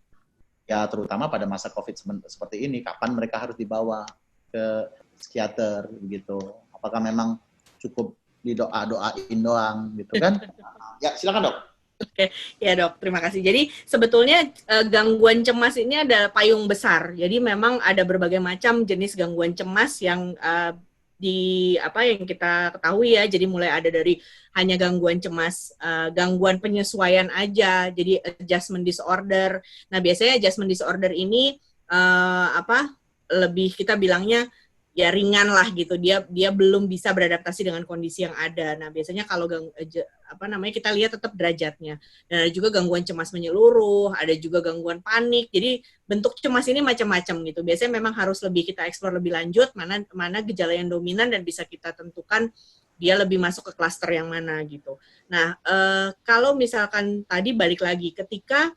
Ya, terutama pada masa COVID seperti ini, kapan mereka harus dibawa ke psikiater gitu. Apakah memang cukup didoa-doain doang gitu kan? Ya, silakan dok. Oke, ya dok, terima kasih. Jadi sebetulnya gangguan cemas ini ada payung besar. Jadi memang ada berbagai macam jenis gangguan cemas yang yang kita ketahui ya. Jadi mulai ada dari hanya gangguan cemas, gangguan penyesuaian aja. Jadi adjustment disorder. Nah biasanya adjustment disorder ini lebih kita bilangnya ya ringan lah gitu, dia belum bisa beradaptasi dengan kondisi yang ada. Nah biasanya kalau kita lihat tetap derajatnya, dan ada juga gangguan cemas menyeluruh, ada juga gangguan panik. Jadi bentuk cemas ini macam-macam gitu. Biasanya memang harus lebih kita eksplor lebih lanjut mana gejala yang dominan dan bisa kita tentukan dia lebih masuk ke klaster yang mana gitu. Nah kalau misalkan tadi balik lagi ketika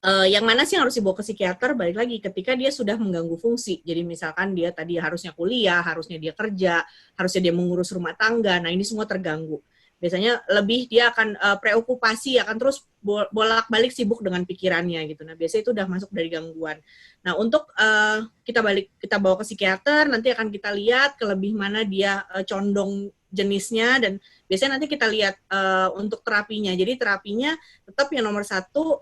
yang mana sih yang harus dibawa ke psikiater, balik lagi ketika dia sudah mengganggu fungsi. Jadi misalkan dia tadi harusnya kuliah, harusnya dia kerja, harusnya dia mengurus rumah tangga, nah ini semua terganggu. Biasanya lebih dia akan preokupasi, akan terus bolak-balik sibuk dengan pikirannya gitu. Nah biasanya itu udah masuk dari gangguan. Nah untuk kita bawa ke psikiater, nanti akan kita lihat kelebih mana dia condong jenisnya, dan biasanya nanti kita lihat untuk terapinya. Jadi terapinya tetap yang nomor satu,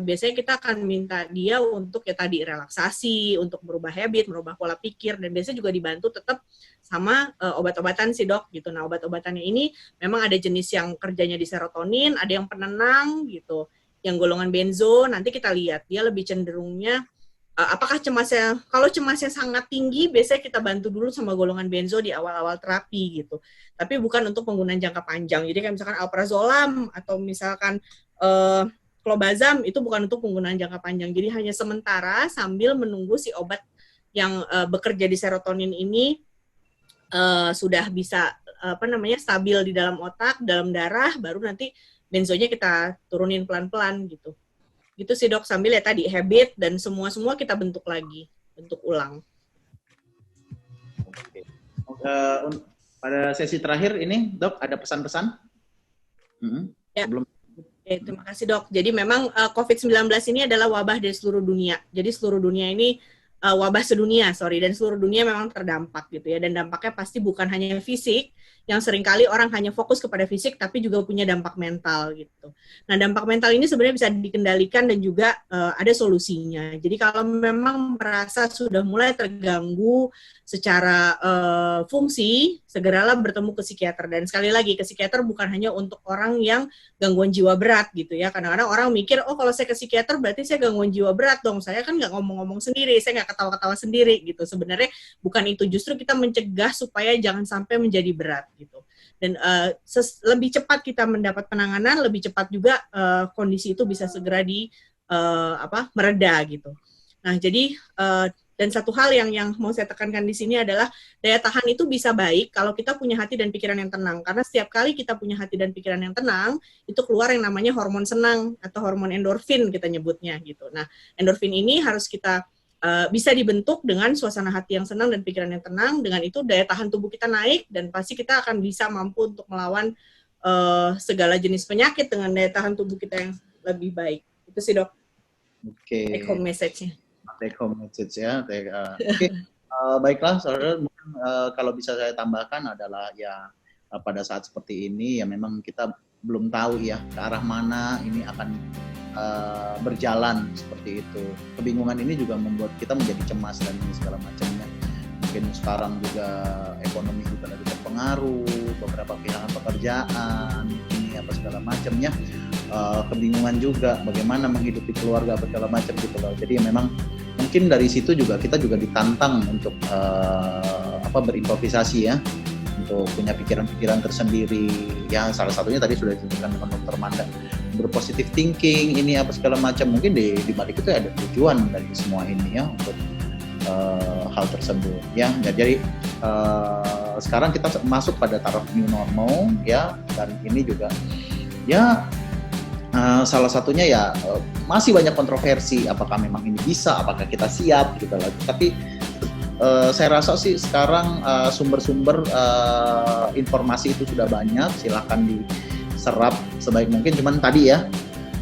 biasanya kita akan minta dia untuk ya tadi relaksasi, untuk merubah habit, merubah pola pikir, dan biasanya juga dibantu tetap sama obat-obatan sih dok gitu. Nah obat-obatannya ini memang ada jenis yang kerjanya di serotonin, ada yang penenang gitu, yang golongan benzo. Nanti kita lihat dia lebih cenderungnya apakah cemasnya, kalau cemasnya sangat tinggi biasanya kita bantu dulu sama golongan benzo di awal-awal terapi gitu, tapi bukan untuk penggunaan jangka panjang. Jadi kayak misalkan alprazolam atau misalkan clobazam itu bukan untuk penggunaan jangka panjang, jadi hanya sementara sambil menunggu si obat yang bekerja di serotonin ini sudah bisa stabil di dalam otak, dalam darah, baru nanti benzonya kita turunin pelan-pelan gitu. Gitu sih dok, sambil ya tadi habit dan semua kita bentuk ulang. Oke. Pada sesi terakhir ini dok ada pesan-pesan? Ya. Sebelum Terima kasih dok. Jadi memang COVID-19 ini adalah wabah dari seluruh dunia. Jadi seluruh dunia ini wabah sedunia, dan seluruh dunia memang terdampak gitu ya. Dan dampaknya pasti bukan hanya fisik, yang seringkali orang hanya fokus kepada fisik, tapi juga punya dampak mental gitu. Nah dampak mental ini sebenarnya bisa dikendalikan dan juga ada solusinya. Jadi kalau memang merasa sudah mulai terganggu secara fungsi, segeralah bertemu ke psikiater. Dan sekali lagi, ke psikiater bukan hanya untuk orang yang gangguan jiwa berat gitu ya. Kadang-kadang orang mikir, oh kalau saya ke psikiater berarti saya gangguan jiwa berat dong. Saya kan nggak ngomong-ngomong sendiri, saya nggak ketawa-ketawa sendiri gitu. Sebenarnya bukan itu, justru kita mencegah supaya jangan sampai menjadi berat gitu. Dan lebih cepat kita mendapat penanganan, lebih cepat juga kondisi itu bisa segera mereda gitu. Nah jadi dan satu hal yang mau saya tekankan di sini adalah daya tahan itu bisa baik kalau kita punya hati dan pikiran yang tenang. Karena setiap kali kita punya hati dan pikiran yang tenang, itu keluar yang namanya hormon senang atau hormon endorfin kita nyebutnya gitu. Nah, endorfin ini harus kita bisa dibentuk dengan suasana hati yang senang dan pikiran yang tenang. Dengan itu daya tahan tubuh kita naik dan pasti kita akan bisa mampu untuk melawan segala jenis penyakit dengan daya tahan tubuh kita yang lebih baik. Itu sih dok. Oke. Take home message-nya. Take home message ya. Oke. Baiklah, saudara. Mungkin kalau bisa saya tambahkan adalah ya pada saat seperti ini ya memang kita belum tahu ya ke arah mana ini akan berjalan seperti itu. Kebingungan ini juga membuat kita menjadi cemas dan segala macamnya. Mungkin sekarang juga ekonomi juga lagi terpengaruh, beberapa kehilangan pekerjaan, ini apa segala macamnya. Kebingungan juga bagaimana menghidupi keluarga segala macam gitu loh. Jadi memang mungkin dari situ juga kita juga ditantang untuk berimprovisasi ya, untuk punya pikiran-pikiran tersendiri. Ya salah satunya tadi sudah disebutkan dengan Dr. Manda, berpositif thinking, ini apa segala macam. Mungkin di balik itu ada tujuan dari semua ini ya untuk hal tersebut ya. Jadi sekarang kita masuk pada taraf new normal ya, dan ini juga ya salah satunya ya masih banyak kontroversi, apakah memang ini bisa, apakah kita siap gitu loh. Tapi saya rasa sih sekarang sumber-sumber informasi itu sudah banyak, silahkan diserap sebaik mungkin. Cuman tadi ya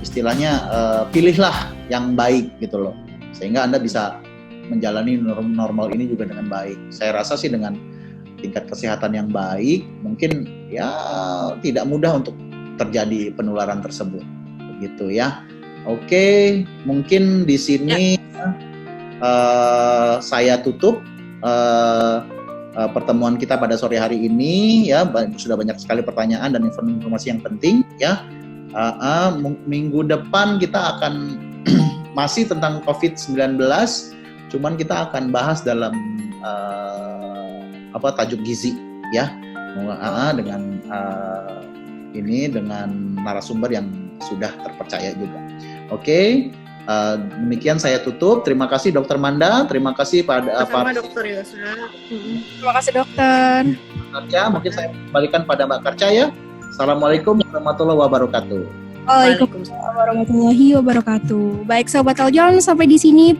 istilahnya pilihlah yang baik gitu loh, sehingga Anda bisa menjalani normal ini juga dengan baik. Saya rasa sih dengan tingkat kesehatan yang baik, mungkin ya tidak mudah untuk terjadi penularan tersebut, begitu ya. Oke, mungkin di sini saya tutup pertemuan kita pada sore hari ini ya. Sudah banyak sekali pertanyaan dan informasi yang penting ya. Minggu depan kita akan masih tentang COVID-19, cuman kita akan bahas dalam tajuk gizi ya, dengan dengan narasumber yang sudah terpercaya juga. Oke. Demikian saya tutup. Terima kasih Dokter Manda, terima kasih pada Sama Dokter Yosa. Terima kasih dokter. Karca. Mungkin saya kembalikan pada Mbak Karca ya. Assalamualaikum warahmatullahi wabarakatuh. Waalaikumsalam warahmatullahi wabarakatuh. Baik Sobat Eljon, sampai di sini